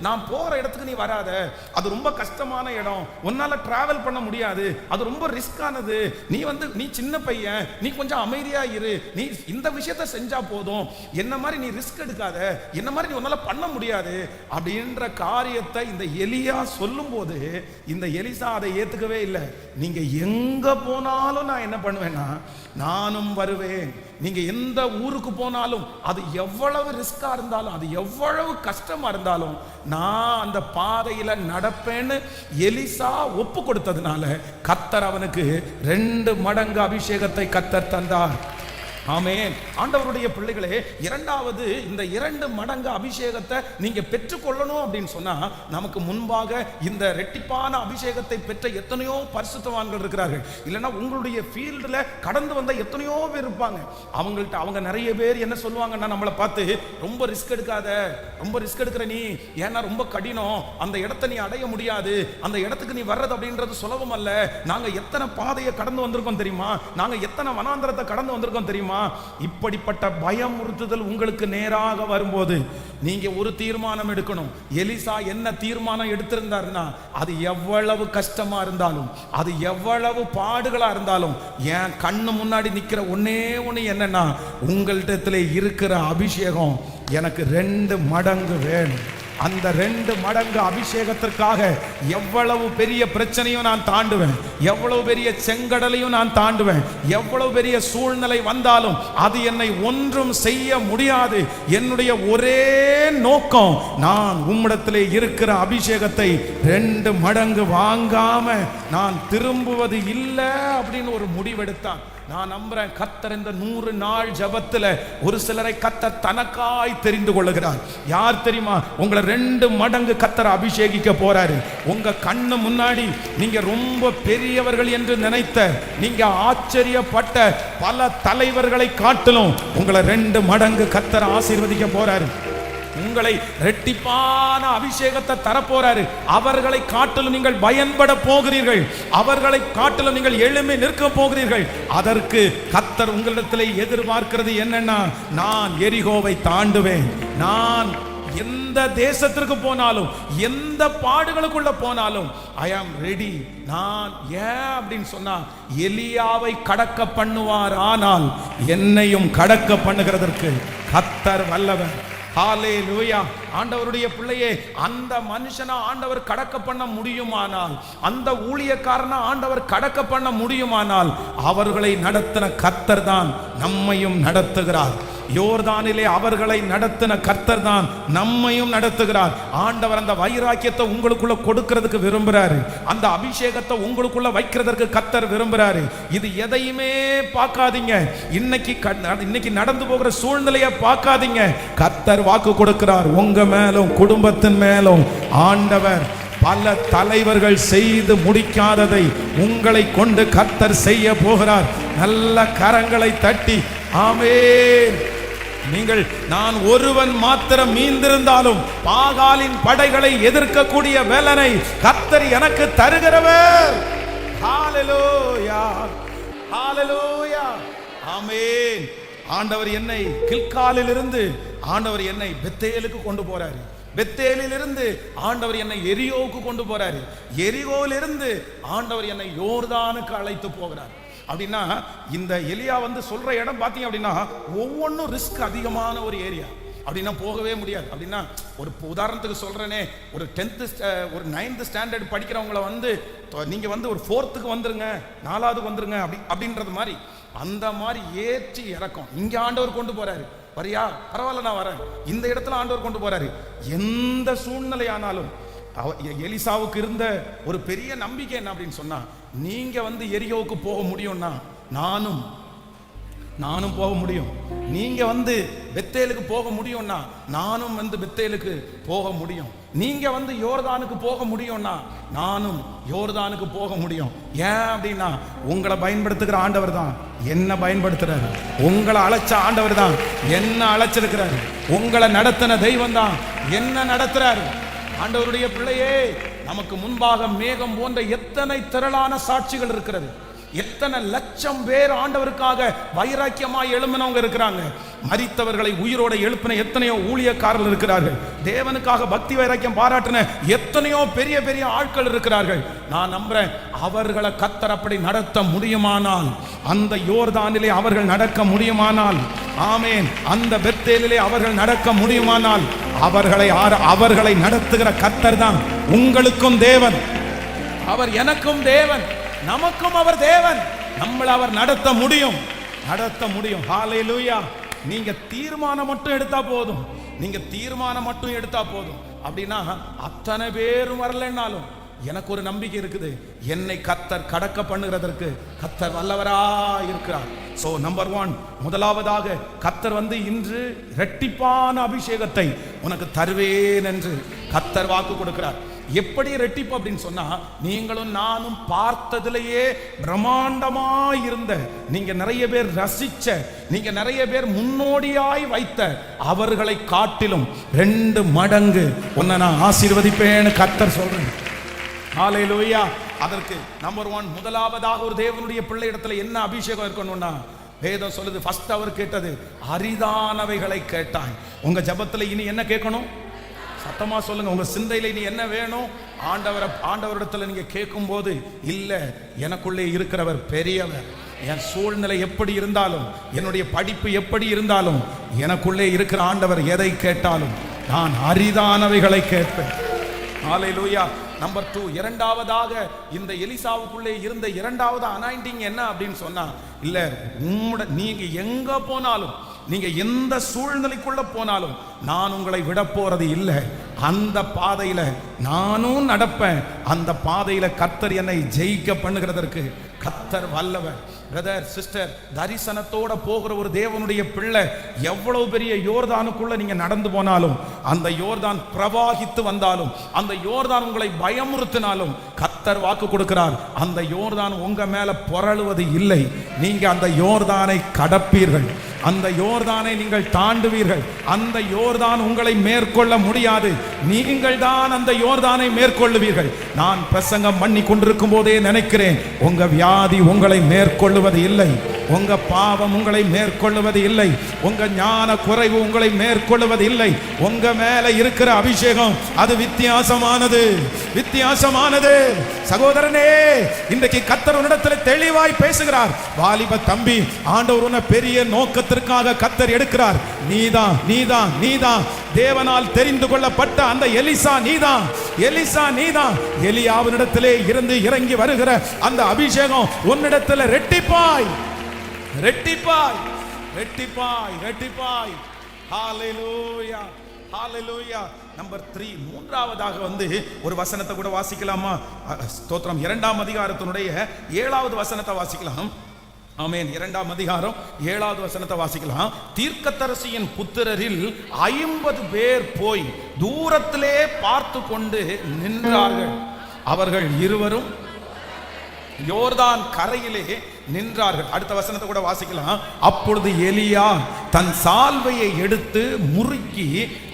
நான் போற இடத்துக்கு நீ வராத, அது ரொம்ப கஷ்டமான இடம், உன்னால டிராவல் பண்ண முடியாது, அது ரொம்ப ரிஸ்கானது, நீ நீ சின்ன பையன், நீ கொஞ்சம் அமைதியா இரு, நீ இந்த விஷயத்தை செஞ்சா போதும், என்ன மாதிரி நீ ரிஸ்க் எடுக்காத, என்ன மாதிரி நீ உன்னால பண்ண முடியாது அப்படின்ற காரியத்தை இந்த எலியா சொல்லும் போது இந்த எலிசா அதை ஏத்துக்கவே இல்லை. நீங்க எங்க போனாலும் நான் என்ன பண்ணுவேன்னா, நானும் வருவேன். நீங்க எந்த ஊருக்கு போனாலும், அது எவ்வளவு ரிஸ்கா இருந்தாலும், அது எவ்வளவு கஷ்டமா இருந்தாலும், நான் அந்த பாதையில நடப்பேன்னு எலிசா ஒப்பு கொடுத்ததுனால கர்த்தர் அவனுக்கு 2 மடங்கு அபிஷேகத்தை கர்த்தர் தந்தார். ஆமென். ஆண்டவருடைய பிள்ளைகளே, இரண்டாவது இந்த 2 மடங்கு அபிஷேகத்தை நீங்க பெற்றுக்கொள்ளணும் அப்படின்னு சொன்னா, நமக்கு முன்பாக இந்த ரெட்டிப்பான அபிஷேகத்தை பெற்ற எத்தனையோ பரிசுத்தவான்கள் இருக்கிறார்கள். இல்லைன்னா உங்களுடைய ஃபீல்டில் கடந்து வந்த எத்தனையோ பேர் இருப்பாங்க. அவங்க நிறைய பேர் என்ன சொல்லுவாங்கன்னா, நம்மளை பார்த்து, ரொம்ப ரிஸ்க் எடுக்காத, ரொம்ப ரிஸ்க் எடுக்கிற நீ, ஏன்னா ரொம்ப கடினம், அந்த இடத்தை நீ அடைய முடியாது, அந்த இடத்துக்கு நீ வர்றது அப்படின்றது சுலபம் அல்ல, நாங்க எத்தனை பாதையை கடந்து வந்திருக்கோம் தெரியுமா, நாங்க எத்தனை வனாந்தரத்தை கடந்து வந்திருக்கோம் தெரியுமா. இப்படிப்பட்ட பயமுறுத்துதல் உங்களுக்கு நேராக வரும்போது நீங்க ஒரு தீர்மானம் எடுக்கணும். எலிசா என்ன தீர்மானம் எடுத்திருந்தாருன்னா, அது எவ்வளவு கஷ்டமா இருந்தாலும், அது எவ்வளவு பாடுகளா இருந்தாலும், என் கண்ணு முன்னாடி நிக்கிற ஒன்னே ஒண்ணு என்னன்னா, உங்களிடத்துல இருக்கிற அபிஷேகம் எனக்கு 2 மடங்கு வேணும். அந்த 2 மடங்கு அபிஷேகத்திற்காக எவ்வளவு பெரிய பிரச்சனையும் நான் தாண்டுவேன், எவ்வளவு பெரிய செங்கடலையும் நான் தாண்டுவேன், எவ்வளவு பெரிய சூழ்நிலை வந்தாலும் அது என்னை ஒன்றும் செய்ய முடியாது. என்னுடைய ஒரே நோக்கம், நான் உம்மிடத்திலே இருக்கிற அபிஷேகத்தை 2 மடங்கு வாங்காம நான் திரும்புவது இல்லை அப்படின்னு ஒரு முடிவெடுத்தான். நான் நம்புறேன், கர்த்தர் இந்த 100 நாள் ஜபத்துல ஒரு சிலரை கர்த்தர் தனக்காய் தெரிந்து கொள்ளுகிறார். யார் தெரியுமா? உங்களை 2 மடங்கு கர்த்தர் அபிஷேகிக்க போறாரு. உங்க கண்ணு முன்னாடி நீங்க ரொம்ப பெரியவர்கள் என்று நினைத்த, நீங்க ஆச்சரியப்பட்ட பல தலைவர்களை காட்டிலும் உங்களை 2 மடங்கு கர்த்தர் ஆசீர்வதிக்க போறாரு. உங்களை ரெட்டிப்பான அபிஷேகத்தை தரப்போறாரு. அவர்களை காட்டிலும் நீங்கள் பயன்பட போகிறீர்கள், அவர்களை காட்டிலும் நீங்கள் எழும்பி நிற்க போகிறீர்கள். அதற்கு கர்த்தர் உங்களிடத்தில் எதிர்பார்க்கிறது என்னன்னா, நான் எரிகோவை தாண்டுவேன், நான் எந்த தேசத்திற்கு போனாலும், எந்த பாடுகளுக்குள்ள போனாலும் ஐ ஆம் ரெடி. நான் ஏன் அப்படின்னு சொன்னா, எலியாவை கடக்க பண்ணுவார், ஆனால் என்னையும் கடக்க பண்ணுகிறதற்கு கர்த்தர் வல்லவர். ஹல்லேலூயா. ஆண்டவருடைய பிள்ளையே, அந்த மனுஷனை ஆண்டவர் கடக்க பண்ண முடியுமானால், அந்த ஊழியக்காரனை ஆண்டவர் கடக்க பண்ண முடியுமானால், அவர்களை நடத்தின கர்த்தர் தான் நம்மையும் நடத்துகிறார். யோர்தானிலே அவர்களை நடத்தின கர்த்தர் தான் நம்மையும் நடத்துகிறார். ஆண்டவர் அந்த வைராக்கியத்தை உங்களுக்குள்ள கொடுக்கிறதுக்கு விரும்புறாரு. அந்த அபிஷேகத்தை உங்களுக்குள்ள வைக்கிறதுக்கு கர்த்தர் விரும்புறாரு. இது எதையுமே பார்க்காதீங்க. இன்னைக்கு நடந்து போகிற சூழ்நிலையை பார்க்காதீங்க. கர்த்தர் வாக்கு கொடுக்கிறார். உங்க மேலும் குடும்பத்தின் மேலும் ஆண்டவர் பல தலைவர்கள் செய்து முடிக்காததை உங்களை கொண்டு கர்த்தர் செய்ய போகிறார். நல்ல கரங்களை தட்டி ஆமென். நீங்கள் நான் ஒருவன் மாத்திரம் மீந்திருந்தாலும் பாகாலின் படைகளை எதிர்க்கக்கூடிய வேலனை கர்த்தர் எனக்கு தருகிறவர். ஹalleluya, ஹalleluya, ஆமென். ஆண்டவர் என்னை கில்காலில் இருந்து ஆண்டவர் என்னை பெத்தேலுக்கு கொண்டு போறாரு. பெத்தேலில் இருந்து ஆண்டவர் என்னை எரிகோவுக்கு கொண்டு போறாரு. எரிகோவிலிருந்து ஆண்டவர் என்னை யோர்தானுக்கு அழைத்து போகிறார். அப்படின்னா இந்த எலியா சொல்ற இடம் பார்த்தீங்க அப்படின்னா ஒவ்வொன்றும் ரிஸ்க் அதிகமான ஒரு ஏரியா. அப்படின்னா போகவே முடியாது. அப்படின்னா ஒரு உதாரணத்துக்கு சொல்றேனே, ஒரு 10th ஒரு 9th ஸ்டாண்டர்ட் படிக்கிறவங்கள நீங்க ஒரு 4th வந்துருங்க, 4வது வந்துருங்க அப்படின்றது மாதிரி அந்த மாதிரி ஏற்றி இறக்கம் இங்க ஆண்டவர் கொண்டு போறாரு. வரியா? பரவாயில்ல, நான் வரேன். இந்த இடத்துல ஆண்டவர் கொண்டு போறாரு. எந்த சூழ்நிலை ஆனாலும் எலிசாவுக்கு இருந்த ஒரு பெரிய நம்பிக்கை என்ன அப்படின்னு சொன்னா, நீங்க எரிகோவுக்கு போக முடியும்னா நானும் போக முடியும். நீங்க பெத்தேலுக்கு போக முடியும்னா நானும் பெத்தேலுக்கு போக முடியும். நீங்க யோர்தானுக்கு போக முடியும்னா நானும் யோர்தானுக்கு போக முடியும். ஏன் அப்படின்னா உங்களை பயன்படுத்துகிற ஆண்டவர் தான் என்ன பயன்படுத்துறாரு. உங்களை அழைச்ச ஆண்டவர் தான் என்ன அழைச்சிருக்கிறாரு. உங்களை நடத்தின தெய்வம் தான் என்ன நடத்துறாரு. ஆண்டவருடைய பிள்ளையே, நமக்கு முன்பாக மேகம் போன்ற எத்தனை திரளான சாட்சிகள் இருக்கிறது. எத்தனை லட்சம் பேர் ஆண்டவருக்காக வைராக்கியமாய் எழும்பினவங்க இருக்கிறாங்க. மரித்தவர்களை உயிரோட எழுப்பின எத்தனையோ ஊழியக்காரர்கள் இருக்கிறார்கள். தேவனுக்காக பக்தி வைராக்கியம் பாராட்டின எத்தனையோ பெரிய பெரிய ஆட்கள் இருக்கிறார்கள். நான் நம்புறேன், அவர்களை கர்த்தர் அப்படி நடத்த முடியுமானால், அந்த யோர்தானிலே அவர்கள் நடக்க முடியுமானால், ஆமென், அந்த பெத்தேலிலே அவர்கள் நடக்க முடியுமானால், அவர்களை நடத்துகிற கர்த்தர் தான் உங்களுக்கும் தேவன். அவர் எனக்கும் தேவன், நமக்கும் அவர் தேவன். நம்மளை அவர் நடத்த முடியும். ஹalleluya. நீங்க தீர்மானம் மட்டும் எடுத்தா போதும். அப்படின்னா அத்தனை பேரும் வரலன்னாலும் எனக்கு ஒரு நம்பிக்கை இருக்குது. என்னை கர்த்தர் கடக்க பண்ணுகிறதற்கு கர்த்தர் வல்லவரா இருக்கிறார். சோ நம்பர் 1, முதலாவதாக கர்த்தர் இன்று இரட்டிப்பான அபிஷேகத்தை உனக்கு தருவேன் என்று கர்த்தர் வாக்கு கொடுக்கிறார். எப்படி ரெட்டிப்பு அப்படின்னு சொன்னா, நீங்களும் நானும் பார்த்ததிலேயே பிரம்மாண்டமாய் இருந்த, நீங்க நிறைய பேர் ரசிச்ச, நீங்க நிறைய பேர் முன்னோடியாய் வைத்த அவர்களை காட்டிலும் 2 மடங்கு உன்னை நான் ஆசீர்வதிப்பேன்னு கர்த்தர் சொல்றேன். ஹalleluya. அதற்கு நம்பர் 1, முதலாவதாக ஒரு தேவனுடைய பிள்ளை இடத்துல என்ன அபிஷேகம் இருக்கணும்னா, வேதம் சொல்லுது, ஃபர்ஸ்ட் அவர் கேட்டது அரிதானவைகளை கேட்டான். உங்க ஜெபத்துல இனி என்ன கேட்கணும்? சத்தமா சொல்லுங்க. உங்க சிந்தையில நீ என்ன வேணும்? ஆண்டவரிடத்துல நீங்க கேட்கும் போது, இல்ல எனக்குள்ளே இருக்கிறவர் பெரியவர். என் சூழ்நிலை எப்படி இருந்தாலும், என்னுடைய படிப்பு எப்படி இருந்தாலும், எனக்குள்ளே இருக்கிற ஆண்டவர் எதை கேட்டாலும் நான் அரிதானவைகளை கேட்பேன். ஹalleluya. நம்பர் 2, இரண்டாவதாக இந்த எலிசாவுக்குள்ளே இருந்த இரண்டாவது அனாயிண்டிங் என்ன அப்படின்னு சொன்னா, இல்ல நீங்க எங்க போனாலும், நீங்க எந்த சூழ்நிலைக்குள்ள போனாலும் நான் உங்களை விட போறது இல்லை. அந்த பாதையில நானும் நடப்பேன். அந்த பாதையில கர்த்தர் என்னை ஜெயிக்க பண்ணுகிறதற்கு கர்த்தர் வல்லவர். பிரதர், சிஸ்டர், தரிசனத்தோட போகிற ஒரு தேவனுடைய பிள்ளை எவ்வளவு பெரிய யோர்தானுக்குள்ள நீங்க நடந்து போனாலும், அந்த யோர்தான் பிரவாகித்து வந்தாலும், அந்த யோர்தான் உங்களை பயமுறுத்தினாலும், கர்த்தர் வாக்கு கொடுக்கிறார், அந்த யோர்தான் உங்க மேல புரளுவது இல்லை. நீங்க அந்த யோர்தானை கடப்பீர்கள். அந்த யோர்தானை நீங்கள் தாண்டுவீர்கள். அந்த யோர்தான் உங்களை மேற்கொள்ள முடியாது. நீங்கள் தான் அந்த யோர்தானை மேற்கொள்ளுவீர்கள். நான் பிரசங்கம் பண்ணி கொண்டிருக்கும் போதே நினைக்கிறேன், உங்க வியாதி உங்களை மேற்கொள்ளுவது இல்லை, உங்க பாவம் உங்களை மேற்கொள்ளுவது இல்லை, உங்க ஞான குறைவு உங்களை மேற்கொள்ளுவது இல்லை. உங்க மேல இருக்கிற அபிஷேகம் அது வித்தியாசமானது. சகோதரனே, இன்றைக்கு கர்த்தர் உன்னிடத்தில் தெளிவாய் பேசுகிறார். வாலிப தம்பி, ஆண்டவர் உன்னை பெரிய நோக்கத்திற்காக கர்த்தர் எடுக்கிறார். நீதான் தேவனால் தெரிந்து கொள்ளப்பட்ட அந்த எலிசா நீதான். எலியாவினிடத்திலே இருந்து இறங்கி வருகிற அந்த அபிஷேகம் உன்னிடத்தில் ரெட்டிப்பாய். ரெட்டிப்பாய் ரெட்டிப்பாய். ஹalleluya ஹalleluya. நம்பர் 3, மூன்றாவதாக வந்து ஒரு வசனத்தை கூட வாசிக்கலாமா? ஸ்தோத்திரம். 2ஆம் அதிகாரத்தினுடைய 7வது வசனத்தை வாசிக்கலாம். ஆமென். 2ஆம் அதிகாரம் 7வது வசனத்தை வாசிக்கலாம். தீர்க்கதரிசியின் புத்திரரில் 50 பேர் போய் தூரத்திலே பார்த்து கொண்டு நின்றார்கள். அவர்கள் இருவரும் யோர்தான் கரையிலே நின்றார்கள். அடுத்த வசனத்தை கூட வாசிக்கலாம். அப்பொழுது எலியா தன் சால்வையை எடுத்து முறுக்கி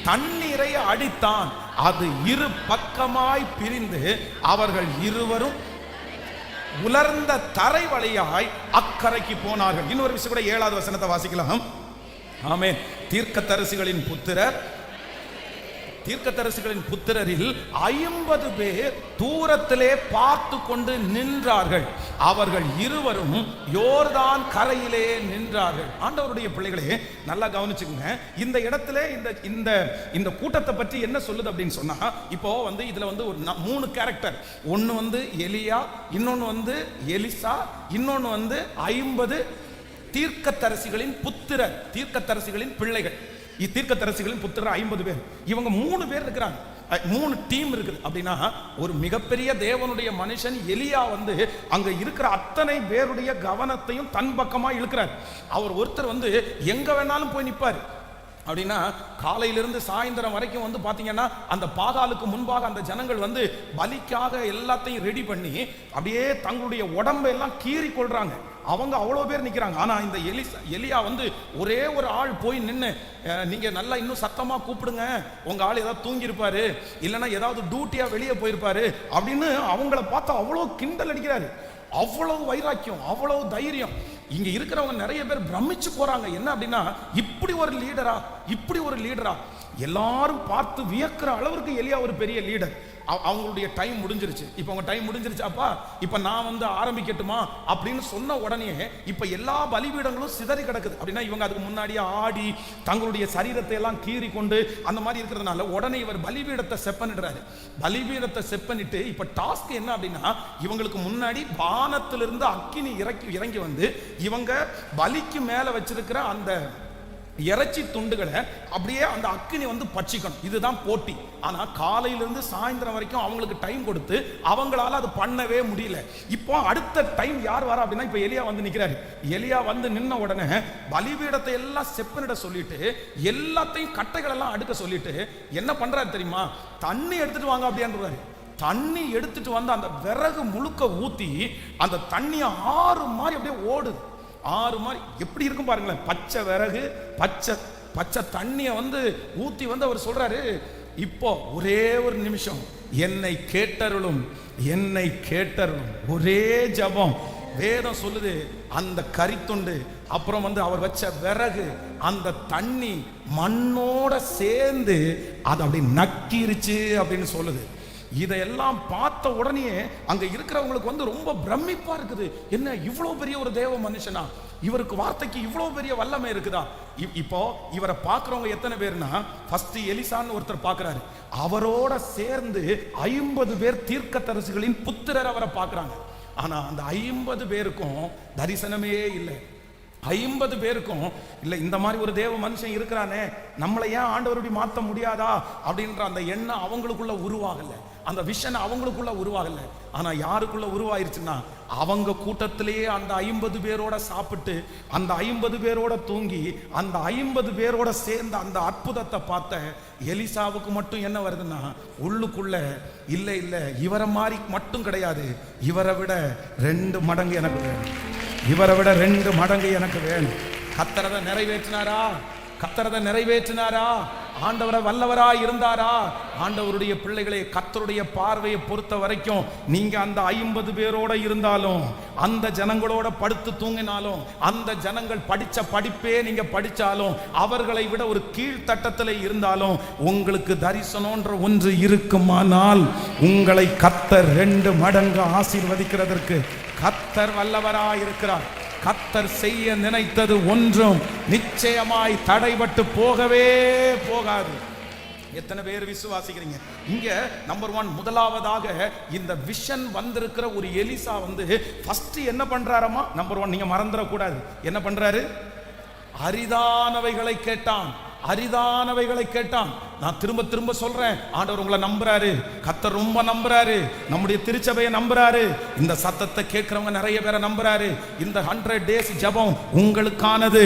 தண்ணீரை அடித்தான். அது இரு பக்கமாய் பிரிந்து அவர்கள் இருவரும் உலர்ந்த தரை வழியாய் அக்கரைக்கு போனார்கள். இன்னொரு விஷயம் கூட 7வது வசனத்தை வாசிக்கலாம். ஆமென். தீர்க்கதரிசிகளின் புத்திரரில் 50 பேர் தூரத்திலே பார்த்து கொண்டு நின்றார்கள். அவர்கள் இருவரும் யோர்தான் கரையிலே நின்றார்கள். ஆண்டவருடைய பிள்ளைகளே, நல்லா கவனிச்சுக்கங்க. இந்த இடத்துல இந்த கூட்டத்தை பற்றி என்ன சொல்லுது அப்படின்னு சொன்னா, இப்போ வந்து இதுல வந்து ஒரு 3 கேரக்டர். ஒன்னு வந்து எலியா, இன்னொன்னு வந்து எலிசா, இன்னொன்னு வந்து 50 தீர்க்கதரிசிகளின் புத்திரர், தீர்க்கதரிசிகளின் பிள்ளைகள். தீர்க்கதரிசிகளின் புத்திரர் 50 பேர். இவங்க 3 பேர் இருக்கிறாங்க. 3 டீம் இருக்குது. அப்படின்னா ஒரு மிகப்பெரிய தேவனுடைய மனுஷன் எலியா வந்து அங்க இருக்கிற அத்தனை பேருடைய கவனத்தையும் தன் பக்கமா இழுக்கிறார். அவர் ஒருத்தர் வந்து எங்க வேணாலும் போய் நிற்பார். அப்படின்னா காலையிலிருந்து சாயந்தரம் வரைக்கும் வந்து பாத்தீங்கன்னா அந்த பாகாலுக்கு முன்பாக அந்த ஜனங்கள் வந்து பலிக்காக எல்லாத்தையும் ரெடி பண்ணி அப்படியே தங்களுடைய உடம்பை எல்லாம் கீறி கொள்றாங்க. அவங்க அவ்வளோ பேர் நிற்கிறாங்க. ஆனால் இந்த எலியா வந்து ஒரே ஒரு ஆள் போய் நின்று, நீங்கள் நல்லா இன்னும் சத்தமாக கூப்பிடுங்க, உங்கள் ஆள் ஏதாவது தூங்கியிருப்பாரு, இல்லைன்னா ஏதாவது டியூட்டியாக வெளியே போயிருப்பாரு அப்படின்னு அவங்கள பார்த்தா அவ்வளோ கிண்டல் அடிக்கிறாரு. அவ்வளவு வைராக்கியம், அவ்வளவு தைரியம். இங்க இருக்கிறவங்க நிறைய பேர் பிரமிச்சு போறாங்க. என்ன அப்படின்னா, இப்படி ஒரு லீடரா எல்லாரும் பார்த்து வியக்கிற அளவுக்கு எலியா ஒரு பெரிய லீடர். அவங்களுடைய டைம் முடிஞ்சிருச்சு. இப்போ அவங்க டைம் முடிஞ்சிருச்சு, அப்பா இப்போ நான் வந்து ஆரம்பிக்கட்டுமா அப்படின்னு சொன்ன உடனே இப்போ எல்லா பலிபீடங்களும் சிதறி கிடக்குது. அப்படின்னா இவங்க அதுக்கு முன்னாடியே ஆடி தங்களுடைய சரீரத்தை எல்லாம் கீறி கொண்டு அந்த மாதிரி இருக்கிறதுனால உடனே இவர் பலிபீடத்தை செப்பனிடுறாரு. பலிபீடத்தை செப்பனிட்டு இப்போ டாஸ்க் என்ன அப்படின்னா, இவங்களுக்கு முன்னாடி வானத்திலிருந்து அக்கினி இறங்கி வந்து இவங்க பலிக்கு மேலே வச்சிருக்கிற அந்த இறைச்சி துண்டுகளை அப்படியே அந்த அக்கினி வந்து பட்சிக்கணும். இதுதான் போட்டி. ஆனா காலையிலிருந்து சாயந்தரம் வரைக்கும் அவங்களுக்கு டைம் கொடுத்து அவங்களால அது பண்ணவே முடியல. இப்போ அடுத்த டைம் யார் வரா அப்படின்னா, இப்போ எலியா வந்து நிற்கிறாரு. எலியா வந்து நின்ன உடனே பலிபீடத்தை எல்லாம் செப்பனிட சொல்லிட்டு எல்லாத்தையும் கட்டைகள் எல்லாம் அடுக்க சொல்லிட்டு என்ன பண்றாரு தெரியுமா, தண்ணி எடுத்துட்டு வாங்க அப்படின்றாரு. தண்ணி எடுத்துட்டு வந்து அந்த விறகு முழுக்க ஊத்தி அந்த தண்ணி ஆறு மாதிரி அப்படியே ஓடுது. ஆறு மாதிரி எப்படி இருக்கும் பாருங்களேன். பச்சை விறகு, பச்சை தண்ணியை வந்து ஊத்தி வந்து அவர் சொல்றாரு, இப்போ ஒரே ஒரு நிமிஷம் என்னை கேட்டருளும், ஒரே ஜபம். வேதம் சொல்லுது, அந்த கரித்துண்டு அப்புறம் வந்து அவர் வச்ச விறகு அந்த தண்ணி மண்ணோட சேர்ந்து அது அப்படி நக்கிருச்சு அப்படின்னு சொல்லுது. இதையெல்லாம் பார்த்த உடனே அங்க இருக்கிறவங்களுக்கு வந்து ரொம்ப பிரமிப்பா இருக்குது. என்ன இவ்வளவு பெரிய ஒரு தேவ மனுஷனா, இவருக்கு வார்த்தைக்கு இவ்வளவு பெரிய வல்லமை இருக்குதா? இப்போ இவரை பார்க்கிறவங்க எத்தனை பேர்னா, ஃபர்ஸ்ட் எலிசான்னு ஒருத்தர் பார்க்கிறாரு. அவரோட சேர்ந்து 50 பேர் தீர்க்கதரிசிகளின் புத்திரர் அவரை பார்க்கிறாங்க. ஆனா அந்த 50 பேருக்கும் தரிசனமே இல்லை. 50 பேருக்கும் இல்லை, இந்த மாதிரி ஒரு தேவ மனுஷன் இருக்கிறானே, நம்மளை ஏன் ஆண்டவருடைய மாற்ற முடியாதா அப்படின்ற அந்த எண்ணம் அவங்களுக்குள்ள உருவாகல, அந்த விஷன் அவங்களுக்குள்ள உருவாகல. ஆனா யாருக்குள்ள உருவாயிருச்சுன்னா, அவங்க கூட்டத்திலேயே அந்த 50 பேரோட சாப்பிட்டு, அந்த 50 பேரோட தூங்கி, அந்த 50 பேரோட சேர்ந்த அந்த அற்புதத்தை பார்த்த எலிசாவுக்கு மட்டும் என்ன வருதுன்னா, உள்ளுக்குள்ள இல்லை இல்லை, இவரை மாதிரி மட்டும் கிடையாது, இவரை விட 2 மடங்கு எனக்கு வேணும், இவரை விட 2 மடங்கு எனக்கு வேணும். கர்த்தரதை நிறைவேற்றினாரா? ஆண்டவரை வல்லவரா இருந்தாரா? ஆண்டவருடைய பிள்ளைகளே, கர்த்தருடைய பார்வையை பொறுத்த வரைக்கும் நீங்க அந்த 50 பேரோட இருந்தாலும், அந்த ஜனங்களோட படுத்து தூங்கினாலும், அந்த ஜனங்கள் படிச்ச படிப்பே நீங்க படிச்சாலும், அவர்களை விட ஒரு கீழ்த்தட்டத்தில் இருந்தாலும், உங்களுக்கு தரிசனம்ன்ற ஒன்று இருக்குமானால் உங்களை கர்த்தர் 2 மடங்கு ஆசீர்வதிக்கிறதற்கு கர்த்தர் வல்லவரா இருக்கிறார். கர்த்தர் செய்ய நினைத்தது ஒன்றும் நிச்சயமாய் தடைபட்டு போகவே போகாது. எத்தனை பேர் விசுவாசிக்கிறீங்க? இங்க நம்பர் 1, முதலாவதாக இந்த விஷன் வந்திருக்கிற ஒரு எலிசா வந்து ஃபர்ஸ்ட் என்ன பண்றாரமா? நம்பர் 1 நீங்க மறந்துட கூடாது. என்ன பண்றாரு? அரிதானவைகளை கேட்டான். அரிதானவைகளை கேட்டான். நான் திரும்ப திரும்ப சொல்றேன், ஆண்டவர் உங்களை நம்புறாரு, கர்த்தர் ரொம்ப நம்புறாரு, நம்முடைய திருச்சபையை நம்புறாரு, இந்த சத்தத்தை கேட்கிறவங்க நிறைய பேரை நம்புறாரு. இந்த 100 days ஜெபம் உங்களுக்கானது.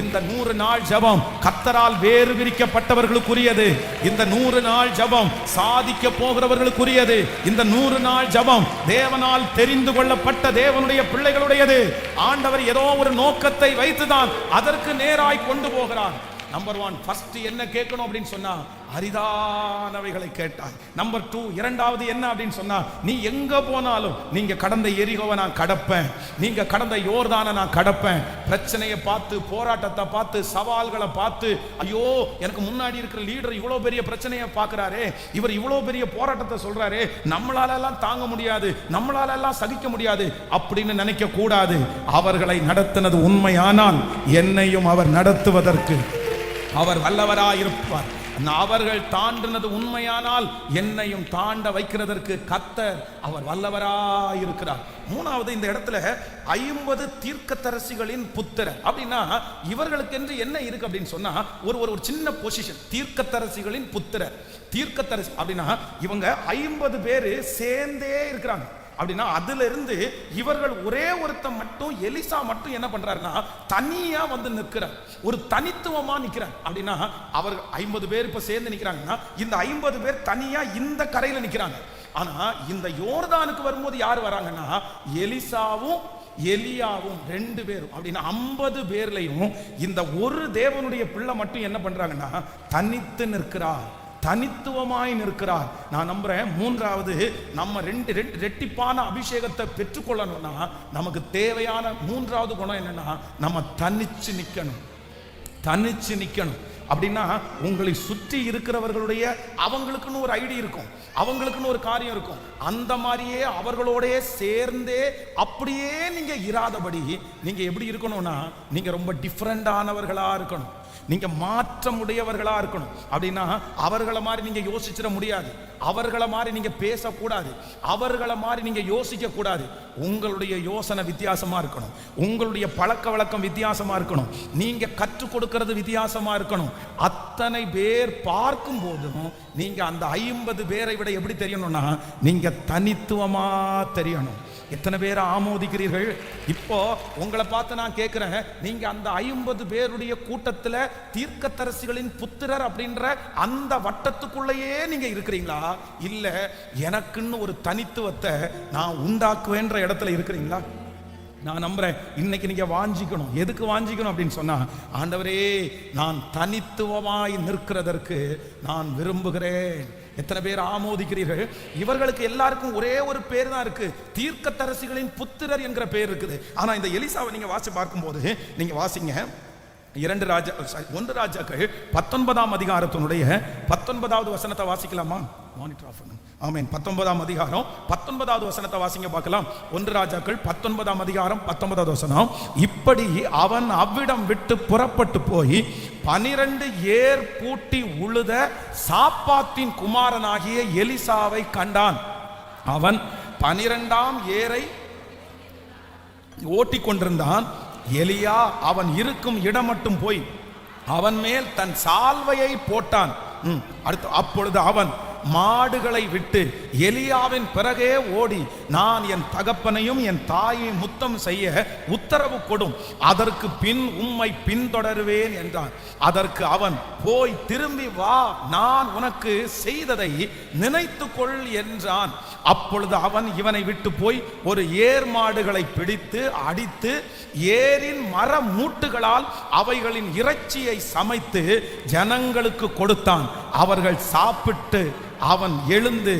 இந்த 100 நாள் ஜெபம் கர்த்தரால் வேறு விரிக்கப்பட்டவர்களுக்குரியது. இந்த 100 நாள் ஜெபம் சாதிக்க போகிறவர்களுக்குரியது. இந்த 100 நாள் ஜெபம் தேவனால் தெரிந்து கொள்ளப்பட்ட தேவனுடைய பிள்ளைகளுடையது. ஆண்டவர் ஏதோ ஒரு நோக்கத்தை வைத்துதான் அதற்கு நேராய் கொண்டு போகிறார். நம்பர் 1 ஃபர்ஸ்ட் என்ன கேட்கணும் அப்படின்னு சொன்னா அரிதானவைகளை கேட்டாய். நம்பர் 2 இரண்டாவது என்ன அப்படின்னு சொன்னா, நீ எங்க போனாலும், நீங்க கடந்த எரிகோவை நான் கடப்பேன், நீங்க கடந்த யோர்தானை நான் கடப்பேன். பிரச்சனையை பார்த்து, போராட்டத்தை பார்த்து, சவால்களை பார்த்து, ஐயோ எனக்கு முன்னாடி இருக்கிற லீடர் இவ்வளவு பெரிய பிரச்சனையை பார்க்கிறாரே, இவர் இவ்வளவு பெரிய போராட்டத்தை சொல்றாரு, நம்மளால எல்லாம் தாங்க முடியாது, நம்மளால எல்லாம் சகிக்க முடியாது அப்படின்னு நினைக்க கூடாது. அவர்களை நடத்தினது உண்மையானால் என்னையும் அவர் நடத்துவதற்கு அவர் வல்லவராயிருப்பார். அவர்கள் தாண்டினது உண்மையானால் என்னையும் தாண்ட வைக்கிறதற்கு கர்த்தர் அவர் வல்லவராயிருக்கிறார். மூணாவது, இந்த இடத்துல 50 தீர்க்கதரிசிகளின் புத்திரர் அப்படின்னா இவர்களுக்கு என்று என்ன இருக்கு அப்படின்னு சொன்னா, ஒரு சின்ன பொசிஷன். தீர்க்கதரிசிகளின் புத்திரர், தீர்க்கதரிசி அப்படின்னா இவங்க 50 பேரு சேர்ந்தே இருக்கிறாங்க. அப்படின்னா அதுல இருந்து இவர்கள் ஒரே ஒருத்தன் மட்டும், எலிசா மட்டும் என்ன பண்றாருன்னா தனியா வந்து நிற்கிறார், ஒரு தனித்துவமா நிற்கிறார். அப்படின்னா அவர் 50 பேர் இப்ப சேர்ந்து நிற்கிறாங்கன்னா இந்த 50 பேர் தனியா இந்த கரையில நிற்கிறாங்க. ஆனா இந்த யோர்தானுக்கு வரும்போது யார் வராங்கன்னா எலிசாவும் எலியாவும் 2 பேரும். அப்படின்னா 50 பேர்லையும் இந்த ஒரு தேவனுடைய பிள்ளை மட்டும் என்ன பண்றாங்கன்னா தனித்து நிற்கிறார், தனித்துவமாய் நிற்கிறார். நான் நம்புறேன் மூன்றாவது, நம்ம ரெட்டிப்பான அபிஷேகத்தை பெற்றுக்கொள்ளணும்னா நமக்கு தேவையான மூன்றாவது குணம் என்னன்னா, நம்ம தனிச்சு நிக்கணும், தனிச்சு நிக்கணும். அப்படின்னா உங்களை சுற்றி இருக்கிறவர்களுடைய அவங்களுக்குன்னு ஒரு ஐடி இருக்கும், அவங்களுக்குன்னு ஒரு காரியம் இருக்கும், அந்த மாதிரியே அவர்களோடய சேர்ந்தே அப்படியே நீங்க இராதபடி நீங்க எப்படி இருக்கணும்னா, நீங்க ரொம்ப டிஃபரெண்டானவர்களா இருக்கணும், நீங்க மாற்றமுடையவர்களா இருக்கணும். அப்படின்னா அவர்களை மாதிரி நீங்க யோசிச்சிட முடியாது, அவர்களை மாதிரி நீங்க பேசக்கூடாது, அவர்களை மாதிரி நீங்க யோசிக்க கூடாது. உங்களுடைய யோசனை வித்தியாசமா இருக்கணும், உங்களுடைய பழக்க வழக்கம் வித்தியாசமா இருக்கணும், நீங்க கற்றுக் கொடுக்கிறது வித்தியாசமா இருக்கணும். அத்தனை பேர் பார்க்கும் போதும் நீங்க அந்த 50 பேரை விட எப்படி தெரியணும்னா நீங்க தனித்துவமா தெரியணும். எத்தனை பேர் ஆமோதிக்கிறீர்கள்? இப்போ உங்களை பார்த்து நான் கேட்கிறேன், நீங்க அந்த 50 பேருடைய கூட்டத்தில் தீர்க்கதரிசிகளின் புத்திரர் அப்படின்ற அந்த வட்டத்துக்குள்ளேயே நீங்க இருக்கிறீங்களா, இல்ல எனக்குன்னு ஒரு தனித்துவத்தை நான் உண்டாக்குவேன்ற இடத்துல இருக்கிறீங்களா? நான் நம்புறேன் இன்னைக்கு நீங்க வாஞ்சிக்கணும். எதுக்கு வாஞ்சிக்கணும் அப்படின்னு சொன்னா, ஆண்டவரே நான் தனித்துவமாய் நிற்கிறதற்கு நான் விரும்புகிறேன். எத்தனை பேர் ஆமோதிக்கிறீர்கள்? இவர்களுக்கு எல்லாருக்கும் ஒரே ஒரு பேர் தான் இருக்கு, தீர்க்கதரிசிகளின் புத்திரர் என்கிற பேர் இருக்குது. ஆனா இந்த எலிசாவை நீங்க வாசி பார்க்கும்போது, நீங்க வாசிங்க 1 ராஜாக்கள் 19ஆம் அதிகாரத்தினுடைய 19வது வசனத்தை வாசிக்கலாமா? மானிட்டர் ஆஃப் பண்ணுங்க. ஆமென். 19ஆம் அதிகாரம் 19வது வசனத்தை வாசிங்க பார்க்கலாம். 1 ராஜாக்கள் 19ஆம் அதிகாரம் 19வது வசனம். இப்படி அவன் அவ்விடம் விட்டு புறப்பட்டு போய் 12 ஏர் பூட்டி உழுத சாப்பாத்தின் குமாரனாகிய எலிசாவை கண்டான். அவன் 12ஆம் ஏரை ஓட்டி கொண்டிருந்தான். எலியா அவன் இருக்கும் இடம் மட்டும் போய் அவன் மேல் தன் சால்வையை போட்டான். அடுத்து அப்பொழுது அவன் மாடுகளை விட்டு எலியாவின் பிறகே ஓடி, நான் என் தகப்பனையும் என் தாயை முத்தம் செய்ய உத்தரவு கொடும், அதற்கு பின் உம்மை பின்தொடருவேன் என்றான். அதற்கு அவன், போய் திரும்பி வா, நான் உனக்கு செய்ததை நினைத்துக்கொள் என்றான். அப்பொழுது அவன் இவனை விட்டு போய் ஒரு ஏர் மாடுகளை பிடித்து அடித்து ஏரின் மர மூட்டுகளால் அவைகளின் இறைச்சியை சமைத்து ஜனங்களுக்கு கொடுத்தான். அவர்கள் சாப்பிட்டு அவன் எழுந்து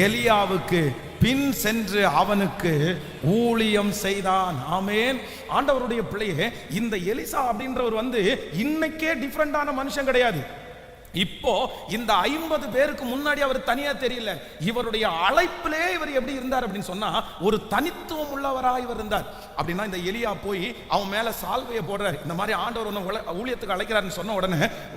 எலியாவுக்கு பின் சென்று அவனுக்கு ஊழியம் செய்தான். ஆமென். ஆண்டவருடைய பிள்ளையே, இந்த எலிசா அப்படின்றவர் இன்னைக்கே டிஃபரெண்டான மனுஷன் கிடையாது. இப்போ இந்த 50 பேருக்கு முன்னாடி அவர் தனியா தெரியல. இவருடைய அழைப்பிலே இவர் எப்படி இருந்தார் அப்படின்னு சொன்னா ஒரு தனித்துவம் உள்ளவராக இவர் இருந்தார். அப்படின்னா இந்த எலியா போய் அவன் மேல சால்வையை போடுறாரு. இந்த மாதிரி ஆண்டவர் ஒன்று ஊழியத்துக்கு அழைக்கிறாருன்னு சொன்ன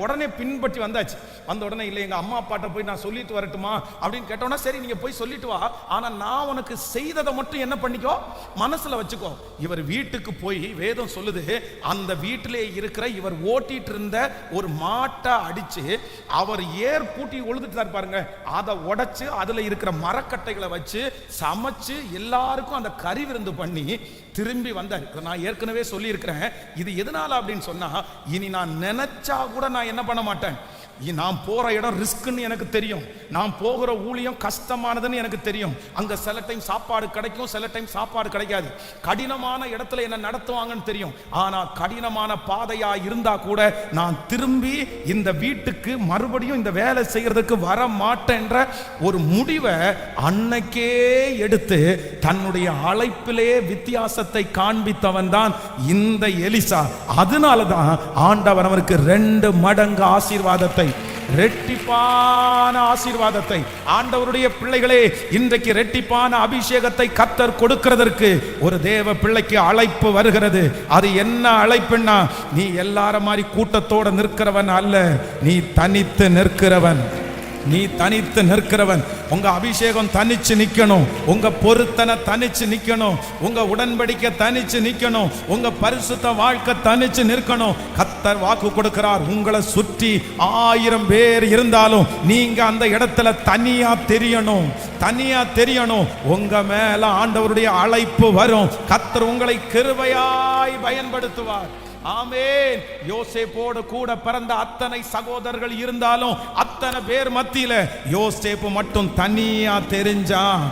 உடனே பின்பற்றி வந்தாச்சு. வந்த உடனே இல்லை எங்க அம்மா அப்பாட்ட போய் நான் சொல்லிட்டு வரட்டுமா அப்படின்னு கேட்டோம்னா, சரி நீங்க போய் சொல்லிட்டு வா, ஆனா நான் உனக்கு செய்ததை மட்டும் என்ன பண்ணிக்கோ, மனசுல வச்சுக்கோ. இவர் வீட்டுக்கு போய் வேதம் சொல்லுது, அந்த வீட்டிலே இருக்கிற இவர் ஓட்டிட்டு இருந்த ஒரு மாட்டை அடிச்சு அவர் ஏர் பூட்டி உழுதுட்டார் பாருங்க, அதை உடைச்சு அதுல இருக்கிற மரக்கட்டைகளை வச்சு சமைச்சு எல்லாருக்கும் அந்த கறி விருந்து பண்ணி திரும்பி வந்தார். நான் ஏற்கனவே சொல்லி இருக்கிறேன், இது எதனால அப்படின்னு சொன்னா, இனி நான் நினைச்சா கூட நான் என்ன பண்ண மாட்டேன், நான் போற இடம் ரிஸ்க்னு எனக்கு தெரியும், நான் போகிற ஊழியம் கஷ்டமானதுன்னு எனக்கு தெரியும். அங்க சில டைம் சாப்பாடு கிடைக்கும், சில டைம் சாப்பாடு கிடைக்காது, கடினமான இடத்துல என்ன நடத்துவாங்கன்னு தெரியும். ஆனா கடினமான பாதையா இருந்தா கூட நான் திரும்பி இந்த வீட்டுக்கு மறுபடியும் இந்த வேலை செய்யறதுக்கு வர மாட்டேன்ற ஒரு முடிவை அன்னைக்கே எடுத்து தன்னுடைய அழைப்பிலே வித்தியாசத்தை காண்பித்தவன் தான் இந்த எலிசா. அதனாலதான் ஆண்டவர் அவருக்கு 2 மடங்கு ஆசீர்வாதத்தை, ரெட்டிப்பான ஆசீர்வாதத்தை, ஆண்டவருடைய பிள்ளைகளே இன்றைக்கு ரெட்டிப்பான அபிஷேகத்தை கர்த்தர் கொடுக்கிறதற்கு ஒரு தேவ பிள்ளைக்கு அழைப்பு வருகிறது. அது என்ன அழைப்புன்னா, நீ எல்லார மாதிரி கூட்டத்தோட நிற்கிறவன் அல்ல, நீ தனித்து நிற்கிறவன். நீ தனித்து நிற்கிறவன். உங்க அபிஷேகம் தனிச்சு நிக்கணும், உங்க பொருத்தனை தனிச்சு நிக்கணும், உங்க உடன்படிக்கை தனிச்சு நிக்கணும், உங்க பரிசுத்த வாழ்க்கை தனிச்சு நிற்கணும். கர்த்தர் வாக்கு கொடுக்கிறார், உங்களை சுற்றி 1000 பேர் இருந்தாலும் நீங்க அந்த இடத்துல தனியா தெரியணும், தனியா தெரியணும். உங்க மேல ஆண்டவருடைய அழைப்பு வரும். கர்த்தர் உங்களை கிருபையாய் பயன்படுத்துவார். ஆமென். யோசேப்போடு கூட பிறந்த அத்தனை சகோதரர்கள் இருந்தாலும் அத்தனை பேர் மத்தியில யோசேப்பு மட்டும் தனியா தெரிஞ்சான்.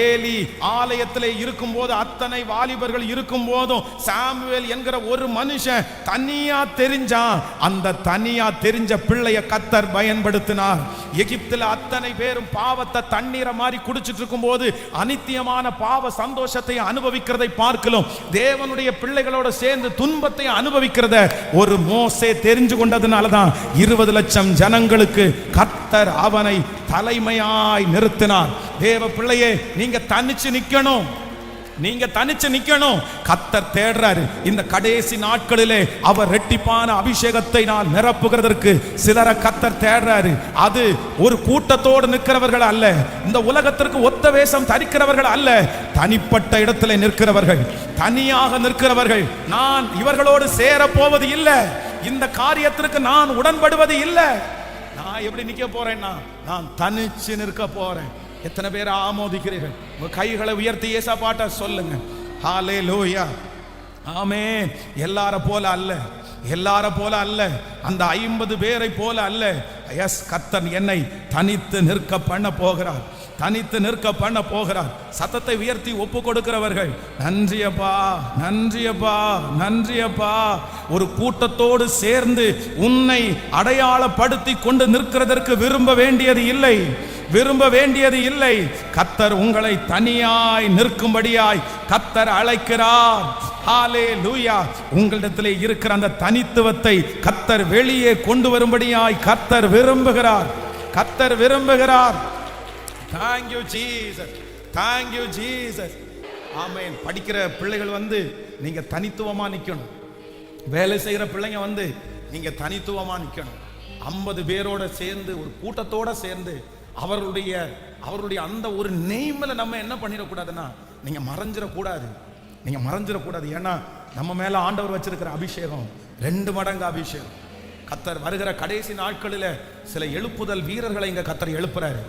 ஏலி ஆலயத்திலே இருக்கும் போது, அத்தனை வாலிபர்கள் இருக்கும் போதும் சாமுவேல் என்கிற ஒரு மனுஷன் தனியா தெரிஞ்சான். அந்த தனியா தெரிஞ்ச பிள்ளைய கர்த்தர் பயன்படுத்தினார். எகிப்தில் அத்தனை பேரும் பாவத்தை தண்ணீரை மாதிரி குடிச்சிட்டு இருக்கும் போது அனித்தியமான பாவ சந்தோஷத்தை அனுபவிக்கிறதை பார்க்கலாம். தேவனுடைய பிள்ளைகளோட சேர்ந்து துன்பத்தை அனுபவிக்கிறத ஒரு மோசே தெரிஞ்சு கொண்டதுனாலதான் 20 லட்சம் ஜனங்களுக்கு கர்த்தர் அவனை தலைமையாய் நிறுத்தினார். தேவ பிள்ளையே, நீங்க தனிச்சு நிக்கணும், நீங்க தனிச்சு நிக்கணும். கர்த்தர் தேடுறாரு. இந்த கடைசி நாட்களிலே அவர் ரெட்டிப்பான அபிஷேகத்தை நான் நிரப்புகிறதற்கு சிலரை கர்த்தர் தேடுறாரு. அது ஒரு கூட்டத்தோடு நிற்கிறவர்கள் அல்ல, இந்த உலகத்திற்கு ஒத்த வேஷம் தரிக்கிறவர்கள் அல்ல, தனிப்பட்ட இடத்துல நிற்கிறவர்கள், தனியாக நிற்கிறவர்கள். நான் இவர்களோடு சேர போவது இல்லை, இந்த காரியத்திற்கு நான் உடன்படுவது இல்லை. நான் எப்படி நிக்க போறேன்னா, நான் தனிச்சு நிற்க போறேன். எத்தனை பேர் ஆமோதிக்கிறீர்கள்? உங்க கைகளை உயர்த்தி ஏசாப்பாட்ட சொல்லுங்க. ஹல்லேலூயா, ஆமென். எல்லார போல அல்ல, எல்லார போல அல்ல, அந்த 50 பேரை போல அல்ல. எஸ், கர்த்தர் என்னை தனித்து நிற்க பண்ண போகிறார், தனித்து நிற்க பண்ண போகிறார். சத்தத்தை உயர்த்தி ஒப்பு கொடுக்கிறவர்கள், நன்றியப்பா, நன்றியப்பா, நன்றியப்பா. ஒரு கூட்டத்தோடு சேர்ந்து உன்னை அடையாளப்படுத்தி கொண்டு நிற்கிறதற்கு விரும்ப வேண்டியது இல்லை, விரும்ப வேண்டியது இல்லை. கர்த்தர் உங்களை தனியாய் நிற்கும்படியாய் கர்த்தர் அழைக்கிறார். ஹல்லேலூயா. உங்களிடத்திலே இருக்கிற அந்த தனித்துவத்தை கர்த்தர் வெளியே கொண்டு வரும்படியாய் கர்த்தர் விரும்புகிறார், கர்த்தர் விரும்புகிறார். Thank you Jesus, thank you Jesus. ஆமென். படிக்கிற பிள்ளைகள் வந்து நீங்க தனித்துவமா நிக்கணும். வேலை செய்கிற பிள்ளைங்க வந்து நீங்க தனித்துவமா நிக்கணும். 50 பேரோட சேர்ந்து, ஒரு கூட்டத்தோட சேர்ந்து அவருடைய அந்த ஒரு நெய்மல நம்ம என்ன பண்ணிடக்கூடாதுன்னா, நீங்க மறைஞ்சிடக்கூடாது, நீங்க மறைஞ்சிடக்கூடாது. ஏன்னா நம்ம மேல ஆண்டவர் வச்சிருக்கிற அபிஷேகம் 2 மடங்கு அபிஷேகம். கர்த்தர் வருகிற கடைசி நாட்களில் சில எழுப்புதல் வீரர்களை இங்க கர்த்தர் எழுப்புறாரு,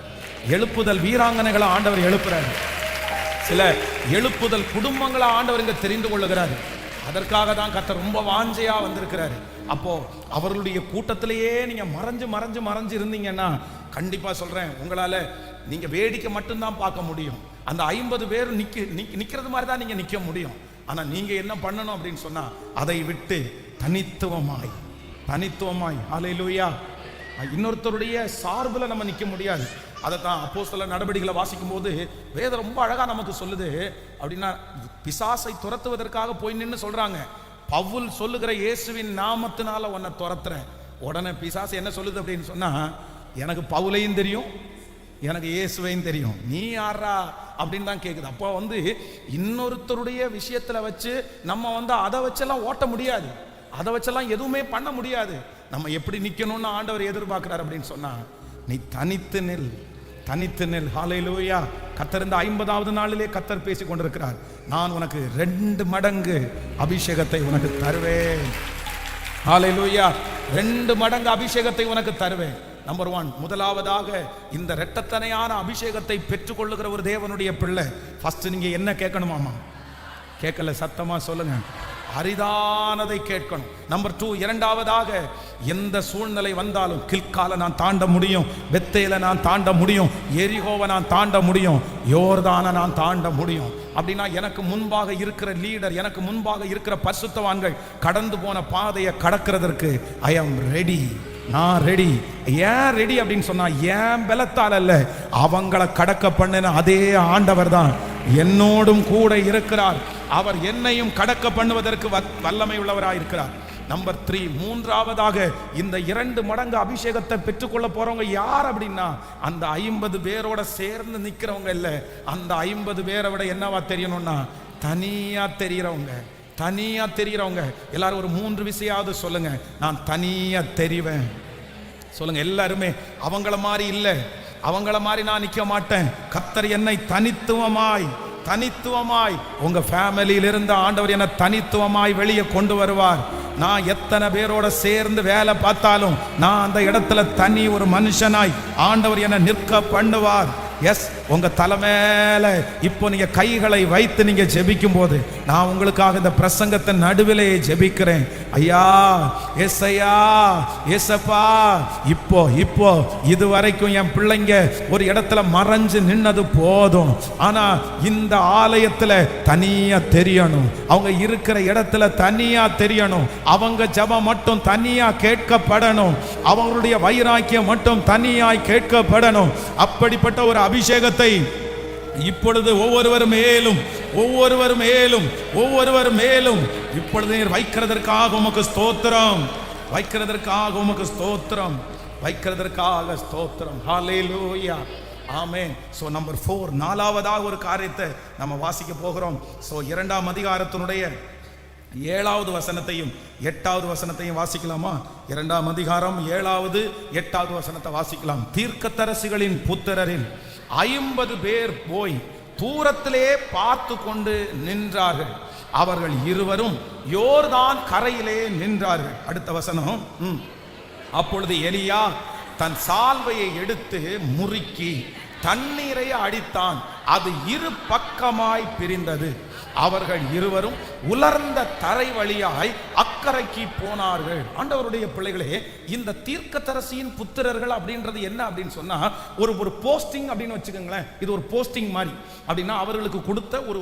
எழுப்புதல் வீராங்கனைகளை ஆண்டவர் எழுப்புறாரு, சில எழுப்புதல் குடும்பங்களை ஆண்டவர் இங்க தெரிந்து கொள்ளுகிறாரு. அதற்காக தான் கர்த்தர் ரொம்ப வாஞ்சையா வந்திருக்கிறாரு. அப்போ அவர்களுடைய கூட்டத்திலேயே நீங்க மறைஞ்சு மறைஞ்சு மறைஞ்சு இருந்தீங்கன்னா, கண்டிப்பா சொல்றேன், உங்களால நீங்க வேடிக்கை மட்டும்தான் பார்க்க முடியும். அந்த 50 பேர் நிக்கிறது மாதிரி தான் நீங்க நிக்க முடியும். ஆனா நீங்க என்ன பண்ணணும் அப்படின்னு சொன்னா, அதை விட்டு தனித்துவமாய், தனித்துவமாய், ஹல்லேலூயா, இன்னொருத்தருடைய சார்புல நம்ம நிக்க முடியாது. அதைத்தான் அப்போஸ்தலர் நடவடிக்கைகளை வாசிக்கும் போது வேதம் ரொம்ப அழகா நமக்கு சொல்லுது. அப்படின்னா பிசாசை துரத்துவதற்காக போய் நின்று சொல்றாங்க, பவுல் சொல்லுகிற இயேசுவின் நாமத்தினால உன்னை துரத்துறேன், உடனே பிசாசு என்ன சொல்லுது அப்படின்னு சொன்னா, எனக்கு பவுலையும் தெரியும், எனக்கு இயேசுவையும் தெரியும், நீ யாரா அப்படின்னு தான் கேட்குது. அப்போ இன்னொருத்தருடைய விஷயத்துல வச்சு நம்ம அதை வச்செல்லாம் ஓட்ட முடியாது, அதை வச்செல்லாம் எதுவுமே பண்ண முடியாது. நம்ம எப்படி நிக்கணும்னு ஆண்டவர் எதிர்பார்க்கிறார் அப்படின்னு சொன்னா, நீ தனித்து நில், தனித்து நில். ஹல்லேலூயா. கர்த்தர் இந்த 50வது நாளிலே கர்த்தர் பேசிக் கொண்டிருக்கிறார். நான் உனக்கு 2 மடங்கு அபிஷேகத்தை உனக்கு தருவேன். ஹல்லேலூயா. 2 மடங்கு அபிஷேகத்தை உனக்கு தருவேன். நம்பர் 1, முதலாவதாக இந்த இரட்டத்தனையான அபிஷேகத்தை பெற்றுக்கொள்ளுகிற ஒரு தேவனுடைய பிள்ளை ஃபர்ஸ்ட் நீங்க என்ன கேட்கணுமாமா? கேட்கல, சத்தமா சொல்லுங்க. அரிதானதை கேட்கணும். நம்பர் 2, இரண்டாவதாக எந்த சூழ்நிலை வந்தாலும் கில்கால நான் தாண்ட முடியும், பெத்தேல நான் தாண்ட முடியும், எரிகோவை நான் தாண்ட முடியும், யோர்தானை நான் தாண்ட முடியும். அப்படின்னா எனக்கு முன்பாக இருக்கிற லீடர், எனக்கு முன்பாக இருக்கிற பரிசுத்தவான்கள் கடந்து போன பாதையை கடக்கிறதற்கு ஐ ஆம் ரெடி, நான் ரெடி. ஏன் ரெடி அப்படின்னு சொன்னா, ஏன் பலத்தால் அல்ல, அவங்கள கடக்க பண்ணின அதே ஆண்டவர் தான் என்னோடும் கூட இருக்கிறார். அவர் என்னையும் கடக்க பண்ணுவதற்கு வல்லமை உள்ளவராக இருக்கிறார். நம்பர் 3, மூன்றாவதாக இந்த 2 மடங்கு அபிஷேகத்தை பெற்றுக்கொள்ள போறவங்க யார் அப்படின்னா, அந்த 50 பேரோட சேர்ந்து நிக்கிறவங்க இல்ல, அந்த 50 பேரை விட என்னவா தெரியணும்னா தனியா தெரிகிறவங்க. தனியா தெரிகிறவங்க எல்லாரும் ஒரு 3 விஷயாவது சொல்லுங்க. நான் தனியா தெரிவேன் சொல்லுங்க எல்லாருமே. அவங்கள மாதிரி இல்லை, அவங்கள மாதிரி நான் நிற்க மாட்டேன். கர்த்தர் என்னை தனித்துவமாய் உங்க ஃபேமிலியில இருந்து ஆண்டவர் என்னை தனித்துவமாய் வெளியே கொண்டு வருவார். நான் எத்தனை பேரோட சேர்ந்து வேலை பார்த்தாலும் நான் அந்த இடத்துல தனி ஒரு மனுஷனாய் ஆண்டவர் என்னை நிற்க பண்ணுவார். எஸ், உங்க தலைமையில இப்போ நீங்க கைகளை வைத்து நீங்க ஜெபிக்கும் போது நான் உங்களுக்காக இந்த பிரசங்கத்தை நடுவிலே ஜெபிக்கிறேன். ஐயா, எஸ் ஐயா, எஸ்ப்பா, இப்போ இதுவரைக்கும் என் பிள்ளைங்க ஒரு இடத்துல மறைஞ்சு நின்னது போதும். ஆனா இந்த ஆலயத்துல தனியா தெரியணும், அவங்க இருக்கிற இடத்துல தனியா தெரியணும், அவங்க ஜெபம் மட்டும் தனியா கேட்கப்படணும், அவங்களுடைய வைராக்கியம் மட்டும் தனியாய் கேட்கப்படணும். அப்படிப்பட்ட ஒரு அபிஷேகத்தை இப்பொழுது ஒவ்வொருவர் மேலும் இப்பொழுது வைக்கிறதற்காக உமக்கு ஸ்தோத்திரம், வைக்கிறதற்காக ஸ்தோத்திரம். ஹல்லேலூயா, ஆமென். சோ நம்பர் 4, நாலாவதாக ஒரு காரியத்தை நம்ம வாசிக்க போகிறோம். சோ 2ஆம் அதிகாரத்தினுடைய 7வது வசனத்தையும் 8வது வசனத்தையும் வாசிக்கலாமா? 2ஆம் அதிகாரம் 7வது 8வது வசனத்தை வாசிக்கலாம். தீர்க்கதரிசிகளின் புத்திரரில் 50 பேர் போய் தூரத்திலே பார்த்து கொண்டு நின்றார்கள். அவர்கள் இருவரும் யோர்தான் கரையிலே நின்றார்கள். அடுத்த வசனம். அப்பொழுது எலியா தன் சால்வையை எடுத்து முறுக்கி தண்ணீரை அடித்தான், அது 2 பக்கமாய் பிரிந்தது. அவர்கள் இருவரும் உலர்ந்த தரை வழியாய் அக்கறைக்கு போனார்கள். ஆண்டவருடைய பிள்ளைகளே, இந்த தீர்க்கதரிசியின் புத்திரர்கள் அப்படின்றது என்ன அப்படின்னு சொன்னா, ஒரு போஸ்டிங் அப்படின்னு வச்சுக்கோங்களேன். இது ஒரு போஸ்டிங் மாதிரி. அப்படின்னா அவர்களுக்கு கொடுத்த ஒரு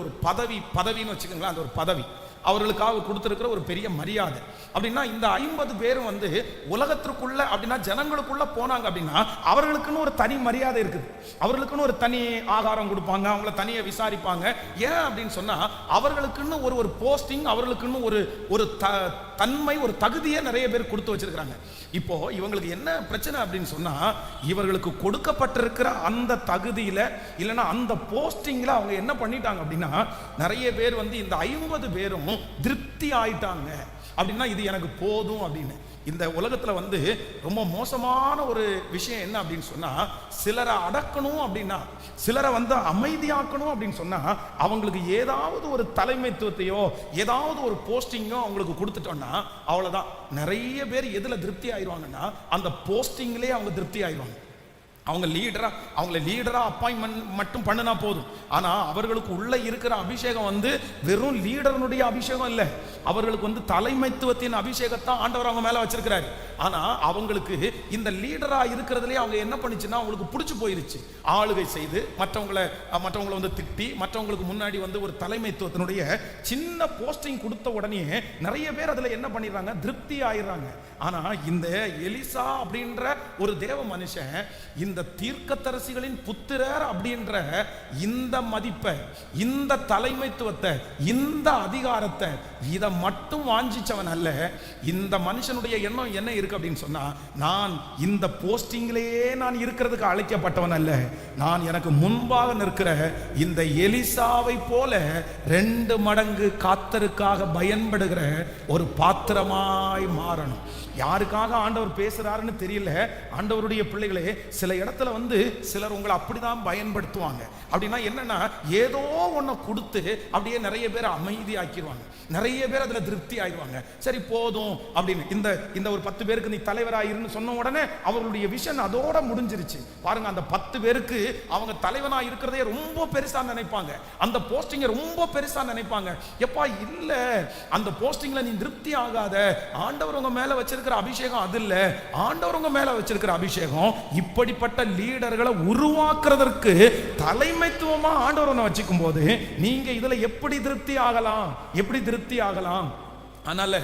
பதவின்னு வச்சுக்கோங்களேன். அந்த ஒரு பதவி அவர்களுக்காக கொடுத்திருக்கிற ஒரு பெரிய மரியாதை. அப்படின்னா இந்த 50 பேரும் உலகத்திற்குள்ள அப்படின்னா ஜனங்களுக்குள்ள போனாங்க அப்படின்னா அவர்களுக்குன்னு ஒரு தனி மரியாதை இருக்குது, அவர்களுக்குன்னு ஒரு தனி ஆகாரம் கொடுப்பாங்க, அவங்கள தனியை விசாரிப்பாங்க. ஏன் அப்படின்னு சொன்னா அவர்களுக்குன்னு ஒரு போஸ்டிங், அவர்களுக்குன்னு ஒரு தன்மை, ஒரு தகுதியை நிறைய பேர் கொடுத்து வச்சிருக்கிறாங்க. இப்போ இவங்களுக்கு என்ன பிரச்சனை அப்படின்னு சொன்னா, இவர்களுக்கு கொடுக்கப்பட்டிருக்கிற அந்த தகுதியில இல்லைன்னா அந்த போஸ்டிங்ல அவங்க என்ன பண்ணிட்டாங்க அப்படின்னா, நிறைய பேர் இந்த 50 பேரும் திருப்தி ஆயிட்டாங்க. அப்படின்னா இது எனக்கு போதும் அப்படின்னு. இந்த உலகத்துல ரொம்ப மோசமான ஒரு விஷயம் என்ன அப்படின்னு சொன்னா, சிலரை அடக்கணும் அப்படின்னா, சிலரை அமைதியாக்கணும் அப்படின்னு சொன்னா, அவங்களுக்கு ஏதாவது ஒரு தலைமைத்துவத்தையோ ஏதாவது ஒரு போஸ்டிங்கோ அவங்களுக்கு கொடுத்துட்டோம்னா அவ்வளவுதான். நிறைய பேர் எதுல திருப்தி ஆயிடுவாங்கன்னா, அந்த போஸ்டிங்லேயே அவங்க திருப்தி ஆயிடுவாங்க. அவங்கள லீடரா அப்பாயின்மெண்ட் மட்டும் பண்ணினா போதும். ஆனா அவர்களுக்கு உள்ள இருக்கிற அபிஷேகம் வெறும் லீடருடைய அபிஷேகம் இல்லை, அவர்களுக்கு தலைமைத்துவத்தின் அபிஷேகத்தை ஆண்டவர் அவங்க மேல வச்சிருக்கிறாரு. ஆனா அவங்களுக்கு இந்த லீடரா இருக்கிறதுலேயே அவங்க என்ன பண்ணிச்சுன்னா, அவங்களுக்கு பிடிச்சு போயிருச்சு. ஆளுகை செய்து மற்றவங்களை திட்டி, மற்றவங்களுக்கு முன்னாடி ஒரு தலைமைத்துவத்தினுடைய சின்ன போஸ்டிங் கொடுத்த உடனே நிறைய பேர் அதுல என்ன பண்ணிடுறாங்க, திருப்தி ஆயிடுறாங்க. ஆனா இந்த எலிசா அப்படின்ற ஒரு தேவ மனுஷன் இந்த இந்த தீர்க்கதரிசிகளின் புத்திரர் அப்படின்ற இந்த மதிப்பை, இந்த தலைமைத்துவத்தை, இந்த அதிகாரத்தை இதை மட்டும் வாஞ்சிச்சவன் அல்ல. இந்த மனுஷனுடைய எண்ணம் என்ன இருக்கு அப்படின்னு சொன்னா, நான் இந்த போஸ்டிங்கிலேயே நான் இருக்கிறதுக்கு அழைக்கப்பட்டவன் அல்ல, நான் எனக்கு முன்பாக நிற்கிற இந்த எலிசாவை போல 2 மடங்கு கர்த்தருக்காக பயன்படுகிற ஒரு பாத்திரமாய் மாறணும். யாருக்காக ஆண்டவர் பேசுறாருன்னு தெரியல. ஆண்டவருடைய பிள்ளைகளே, சில இடத்துல சிலர் உங்களை அப்படிதான் பயன்படுத்துவாங்க. அப்படின்னா என்னன்னா, ஏதோ ஒன்றை கொடுத்து அப்படியே நிறைய பேர் அமைதியாக்கிடுவாங்க, நிறைய பேர் அதுல திருப்தி ஆயிடுவாங்க. சரி போதும் அப்படின்னு இந்த ஒரு 10 பேருக்கு நீ தலைவராயிருன்னு சொன்ன உடனே அவர்களுடைய விஷன் அதோட முடிஞ்சிருச்சு. பாருங்க, அந்த 10 பேருக்கு அவங்க தலைவனா இருக்கிறதே ரொம்ப பெருசா நினைப்பாங்க, அந்த போஸ்டிங்கை ரொம்ப பெருசா நினைப்பாங்க. எப்பா இல்ல, அந்த போஸ்டிங்ல நீ திருப்தி ஆகாத. ஆண்டவர் உங்க மேல வச்சிருக்க அபிஷேகம் அது இல்ல, ஆண்டவர் உங்க மேல வச்சிருக்கிற அபிஷேகம் இப்படிப்பட்ட லீடர்களை உருவாக்குறதற்கு தலைமைத்துவமா ஆண்டவர் வச்சுக்கும் போது நீங்க இதுல எப்படி திருப்தி ஆகலாம், எப்படி திருப்தி ஆகலாம்? அதனால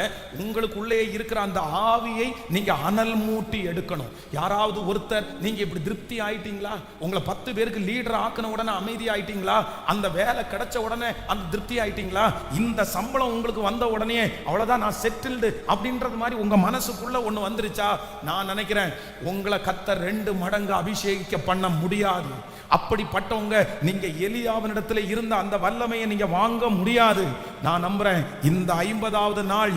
உங்களுக்குள்ளே இருக்கிற அந்த ஆவியை நீங்க அனல் மூட்டி எடுக்கணும். யாராவது ஒருத்தர் நீங்க இப்படி திருப்தி ஆயிட்டீங்களா, உங்களை 10 பேருக்கு லீடர் ஆக்கின உடனே அமைதி ஆயிட்டீங்களா, அந்த வேலை கிடைச்ச உடனே அந்த திருப்தி ஆயிட்டீங்களா, இந்த சம்பளம் உங்களுக்கு வந்த உடனே அவ்வளவுதான் நான் செட்டில்டு அப்படின்றது மாதிரி உங்க மனசுக்குள்ள ஒண்ணு வந்துருச்சா? நான் நினைக்கிறேன் உங்களை கர்த்தர் 2 மடங்கு அபிஷேகிக்க பண்ண முடியாது. அப்படிப்பட்டவங்க நீங்க எலியாவினிடத்துல இருந்த அந்த வல்லமையை நீங்க வாங்க முடியாது. நான் நம்புறேன் இந்த 50வது நாள்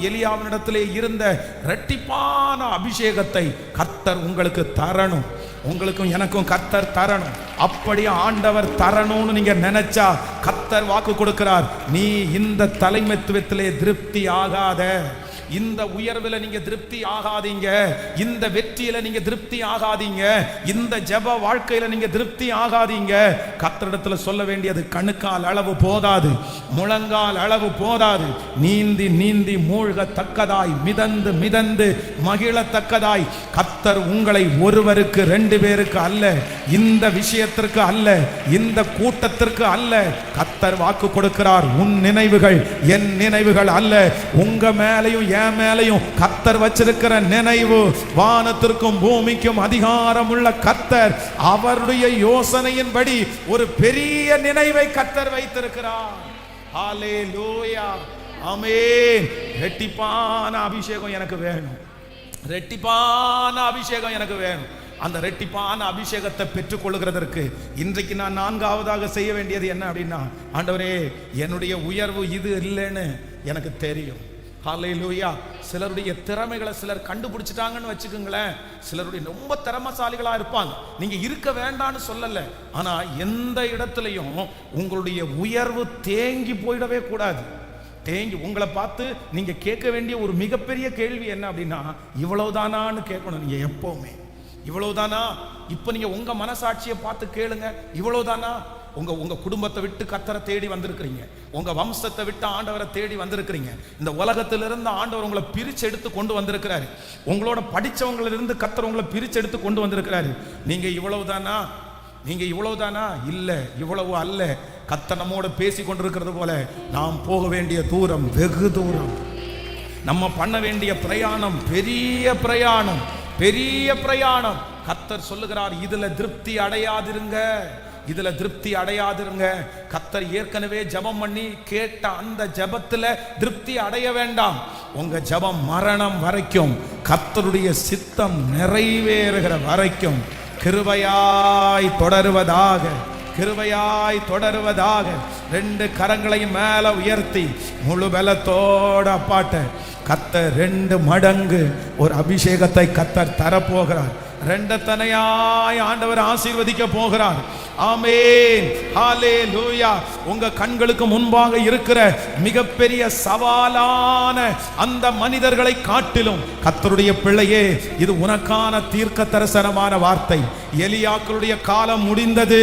எலியாவினிடத்திலே இருந்த இரட்டிப்பான அபிஷேகத்தை கர்த்தர் உங்களுக்கு தரணும், உங்களுக்கும் எனக்கும் கர்த்தர் தரணும். அப்படி ஆண்டவர் தரணும்னு நீங்க நினைச்சா கர்த்தர் வாக்கு கொடுக்கிறார், நீ இந்த தலைமைத்துவத்திலே திருப்தி ஆகாத, இந்த உயர்வில் நீங்க திருப்தி ஆகாதீங்க, இந்த வெற்றியில நீங்க திருப்தி ஆகாதீங்க, இந்த ஜெப வாழ்க்கையில நீங்க திருப்தி ஆகாதீங்க. கர்த்தரிடத்துல சொல்ல வேண்டியது கணுக்கால் அளவு போதாது, முழங்கால் அளவு போதாது, நீந்தி நீந்தி மூழ்கத்தக்கதாய், மிதந்து மிதந்து மகிழத்தக்கதாய் கர்த்தர் உங்களை ஒருவருக்கு 2 பேருக்கு அல்ல, இந்த விஷயத்திற்கு அல்ல, இந்த கூட்டத்திற்கு அல்ல, கர்த்தர் வாக்கு கொடுக்கிறார். உன் நினைவுகள் என் நினைவுகள் அல்ல, உங்க மேலையும் என் மேலையும் கர்த்தர் வச்சிருக்கிற நினைவு வானத்திற்கும் பூமிக்கும் அதிகாரம் உள்ள கர்த்தர் அவருடைய யோசனையின்படி ஒரு பெரிய நினைவை கர்த்தர் வைத்திருக்கிறார். ஹல்லேலூயா, ஆமென். ரெட்டிப்பான அபிஷேகம் எனக்கு வேணும், ரெட்டிப்பான அபிஷேகம் எனக்கு வேணும். அந்த ரெட்டிப்பான அபிஷேகத்தை பெற்றுக்கொள்கிறதற்கு இன்றைக்கு நான் 4ஆவதாக செய்ய வேண்டியது என்ன அப்படின்னா, ஆண்டவரே என்னுடைய உயர்வு இது இல்லைன்னு எனக்கு தெரியும். ஹல்லேலூயா. சிலருடைய திறமைகளை சிலர் கண்டுபிடிச்சிட்டாங்கன்னு வச்சுக்கோங்களேன், சிலருடைய ரொம்ப திறமைசாலிகளா இருப்பாங்க, நீங்க இருக்க வேண்டான்னு சொல்லல. ஆனா எந்த இடத்துலையும் உங்களுடைய உயர்வு தேங்கி போயிடவே கூடாது. தேங்கி உங்களை பார்த்து நீங்க கேட்க வேண்டிய ஒரு மிகப்பெரிய கேள்வி என்ன அப்படின்னா, இவ்வளவுதானான்னு கேட்கணும். நீங்க எப்பவுமே இவ்வளவுதானா? இப்ப நீங்க உங்க மனசாட்சியை பார்த்து கேளுங்க, இவ்வளவுதானா? உங்க குடும்பத்தை விட்டு கர்த்தரை தேடி வந்திருக்கிறீங்க, உங்க வம்சத்தை விட்டு ஆண்டவரை தேடி வந்திருக்கிறீங்க, இந்த உலகத்திலிருந்து ஆண்டவர் உங்களை பிரிச்சு எடுத்து கொண்டு வந்திருக்கிறாரு, உங்களோட படிச்சவங்களிலிருந்து கர்த்தர் உங்களை பிரிச்சு எடுத்து கொண்டு வந்திருக்கிறாரு. நீங்க இவ்வளவுதானா? நீங்க இவ்வளவுதானா? இல்ல, இவ்வளவு அல்ல. கர்த்தர் நம்மோட பேசி கொண்டிருக்கிறது போல நாம் போக வேண்டிய தூரம் வெகு தூரம், நம்ம பண்ண வேண்டிய பிரயாணம் பெரிய பிரயாணம், பெரிய பிரயாணம். கர்த்தர் சொல்லுகிறார், இதுல திருப்தி அடையாதிருங்க, இதுல திருப்தி அடையாதிருங்க. கர்த்தர் ஏற்கனவே ஜெபம் பண்ணி கேட்ட அந்த ஜெபத்துல திருப்தி அடைய வேண்டாம். உங்க ஜெபம் மரணம் வரைக்கும், கர்த்தருடைய சித்தம் நிறைவேறுகிற வரைக்கும் கிருபையாய் தொடருவதாக, கிருபையாய் தொடருவதாக. 2 கரங்களையும் மேல உயர்த்தி முழு பலத்தோட அப்பாட்ட கர்த்தர் 2 மடங்கு ஒரு அபிஷேகத்தை கர்த்தர் தரப்போகிறார். 2 தனையாய் ஆண்டவர் ஆசீர்வதிக்க போகிறார். ஆமென், ஹல்லேலூயா. உங்க கண்களுக்கு முன்பாக இருக்கிற மிகப்பெரிய சவாலான அந்த மனிதர்களை காட்டிலும் கர்த்தருடைய பிள்ளையே, இது உனக்கான தீர்க்க தரிசனமான வார்த்தை. எலியாக்களுடைய காலம் முடிந்தது,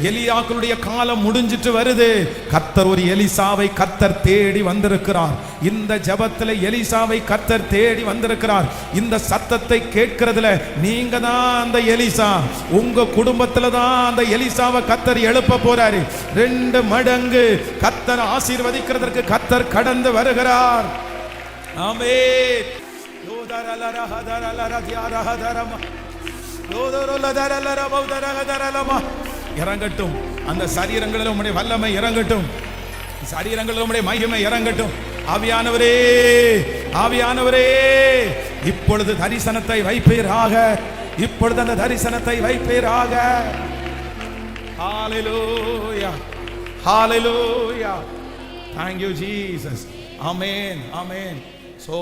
எலியாக்களுடைய காலம் முடிஞ்சிட்டு வருது. கர்த்தர் ஒரு எலிசாவை கர்த்தர் தேடி வந்திருக்கிறார். இந்த ஜெபத்தில் எலிசாவை கர்த்தர் தேடி வந்திருக்கிறார். இந்த சத்தத்தை கேட்கிறதுல நீங்க தான் அந்த எலிசா, உங்க குடும்பத்துல தான் அந்த எலிசாவை கர்த்தர் எழுப்ப போறாரு. 2 மடங்கு கர்த்தர் ஆசீர்வதிக்கிறதற்கு கர்த்தர் கடந்து வருகிறார். ஆமென். இறங்கட்டும். அந்த சரீரங்களில் உம்முடைய வல்லமை இறங்கட்டும். சரீரங்களில் உம்முடைய மகிமை இறங்கட்டும். ஆவியானவரே, ஆவியானவரே, இப்பொழுது தரிசனத்தை வைப்பீராக. இப்பொழுது அந்த தரிசனத்தை வைப்பீராக. ஹalleluya, hallelujah, thank you jesus, amen, amen. So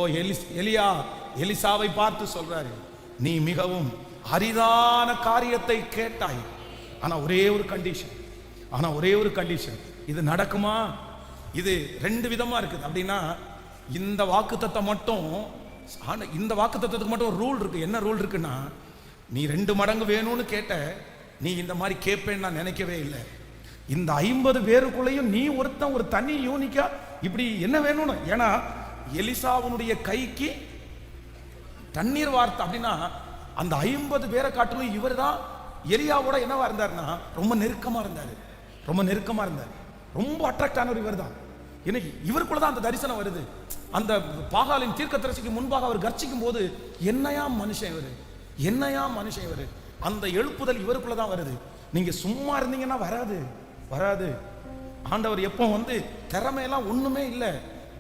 எலியா எலிசாவை பார்த்து சொல்றாரு, நீ மிகவும் அரிதான காரியத்தை கேட்டாய். ஆனா ஒரே ஒரு கண்டிஷன், இது நடக்குமா? இது ரெண்டு விதமா இருக்குது. அப்படின்னா இந்த வாக்குத்தத்தம் மட்டும், இந்த வாக்குத்தத்தத்துக்கு மட்டும் ஒரு ரூல் இருக்கு. என்ன ரூல் இருக்குன்னா, நீ 2 மடங்கு வேணும்னு கேட்ட, நீ இந்த மாதிரி கேட்பேன்னு நான் நினைக்கவே இல்லை. இந்த 50 பேருக்குள்ளேயும் நீ ஒருத்தன் ஒரு தனி யூனிக்கா இப்படி என்ன வேணும்னு. ஏன்னா எலிசாவுடைய கைக்கு தண்ணீர் வார்த்தை. அப்படின்னா அந்த 50 பேரை காட்டிலும் இவர் தான் எலியாவோட என்னவா இருந்தாருன்னா ரொம்ப நெருக்கமா இருந்தாரு, ரொம்ப அட்ராக்ட் ஆனவர் இவர் தான். இன்னைக்கு இவருக்குள்ளதான் அந்த தரிசனம் வருது. அந்த பாகாலின் தீர்க்கதரிசிக்கு முன்பாக அவர் கர்ச்சிக்கும் போது, என்னையா மனுஷன் இவரு, அந்த எழுப்புதல் இவருக்குள்ளதான் வருது. நீங்க சும்மா இருந்தீங்கன்னா வராது. ஆண்டவர் எப்போ திறமையெல்லாம் ஒண்ணுமே இல்லை,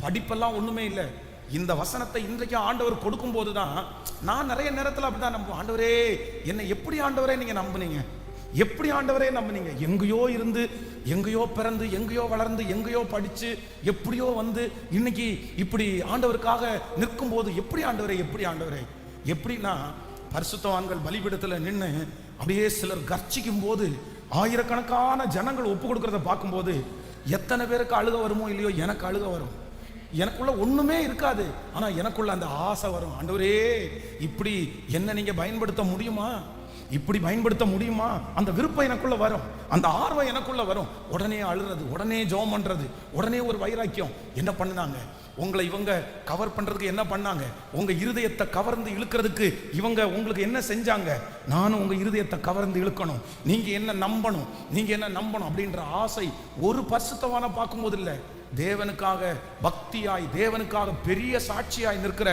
படிப்பெல்லாம் ஒண்ணுமே இல்லை. இந்த வசனத்தை இன்றைக்கு ஆண்டவர் கொடுக்கும் போதுதான் நான் நிறைய நேரத்தில் அப்படிதான் நம்புவேன். ஆண்டவரே, என்னை எப்படி ஆண்டவரே நீங்க நம்புனீங்க? எப்படி ஆண்டவரே நம்புனீங்க? எங்கேயோ இருந்து, எங்கேயோ பிறந்து, எங்கேயோ வளர்ந்து, எங்கேயோ படிச்சு, எப்படியோ இன்னைக்கு இப்படி ஆண்டவருக்காக நிற்கும் போது எப்படி ஆண்டவரே? எப்படின்னா பரிசுத்தவான்கள் பலிபீடத்தில் நின்று அப்படியே சிலர் கர்ச்சிக்கும் போது, ஆயிரக்கணக்கான ஜனங்கள் ஒப்பு கொடுக்கறத பார்க்கும்போது, எத்தனை பேருக்கு அழுக வருமோ இல்லையோ, எனக்கு அழுக வரும். எனக்குள்ள ஒண்ணுமே இருக்காது, ஆனா எனக்குள்ள அந்த ஆசை வரும். ஆண்டவரே, இப்படி என்ன நீங்க பயன்படுத்த முடியுமா? அந்த விருப்பம் எனக்குள்ள வரும், அந்த ஆர்வம் எனக்குள்ள வரும். உடனே அழுறது, உடனே ஜெபம் பண்றது, உடனே ஒரு வைராக்கியம். என்ன பண்ணுனாங்க? உங்களை இவங்க கவர் பண்றதுக்கு என்ன பண்ணாங்க? உங்க இருதயத்தை கவர்ந்து இழுக்கிறதுக்கு இவங்க உங்களுக்கு என்ன செஞ்சாங்க? நானும் உங்க இருதயத்தை கவர்ந்து இழுக்கணும், நீங்க என்ன நம்பணும் அப்படின்ற ஆசை ஒரு பரிசுத்தவான பார்க்கும்போது இல்லை, தேவனுக்காக பக்தியாய், தேவனுக்காக பெரிய சாட்சியாய் நிற்கிற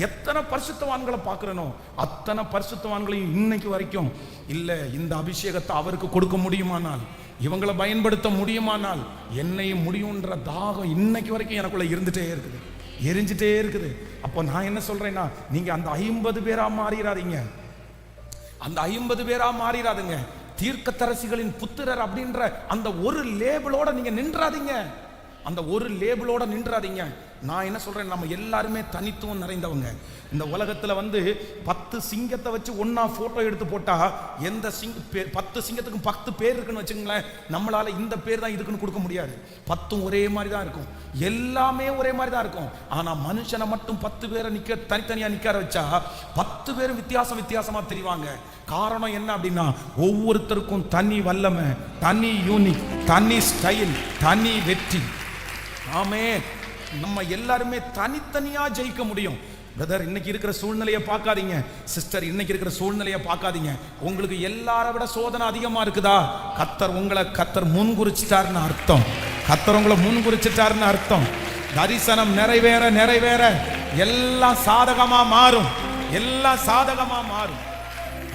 எத்தனை பரிசுத்தவான்களை பார்க்கிறனோ அத்தனை பரிசுத்தவான்களையும் இன்னைக்கு வரைக்கும் இல்ல, இந்த அபிஷேகத்தை அவருக்கு கொடுக்க முடியுமானால், இவங்களை பயன்படுத்த முடியுமானால் என்னையும் முடியுன்ற தாகம் இன்னைக்கு வரைக்கும் எனக்குள்ள இருந்துட்டே இருக்குது, எரிஞ்சிட்டே இருக்குது. அப்போ நான் என்ன சொல்றேன்னா, நீங்க அந்த 50 பேரா மாறிடாதுங்க. தீர்க்கதரிசிகளின் புத்திரர் அப்படின்ற அந்த ஒரு லேபிளோட நீங்க நின்றாதீங்க. நான் என்ன சொல்றேன், நம்ம எல்லாருமே தனித்துவம் நிறைந்தவங்க. இந்த உலகத்துல 10 சிங்கத்தை வச்சு ஒன்னா போட்டோ எடுத்து போட்டா, எந்த 10 சிங்கத்துக்கும் 10 பேர் இருக்குன்னு வச்சுங்களேன், நம்மளால இந்த பேர் தான் இதுக்குன்னு கொடுக்க முடியாது. 10 ஒரே மாதிரி தான் இருக்கும், எல்லாமே ஒரே மாதிரி தான் இருக்கும். ஆனா மனுஷனை மட்டும் 10 பேரை தனித்தனியா நிக்கார வச்சா 10 பேரும் வித்தியாசமா தெரிவாங்க. காரணம் என்ன அப்படின்னா, ஒவ்வொருத்தருக்கும் தனி வல்லமை, தனி யூனிக், தனி ஸ்டைல், தனி வெற்றி. ஆமென். நம்ம எல்லாருமே தனித்தனியா ஜெயிக்க முடியும். பிரதர், இன்னைக்கு இருக்கிற சூழ்நிலையை பார்க்காதீங்க. சிஸ்டர், இன்னைக்கு இருக்கிற சூழ்நிலையை பார்க்காதீங்க. உங்களுக்கு எல்லாரை விட சோதனை அதிகமா இருக்குதா? கர்த்தர் முன்குறிச்சிட்டாருன்னு அர்த்தம். தரிசனம் நிறைவேற எல்லாம் சாதகமா மாறும்.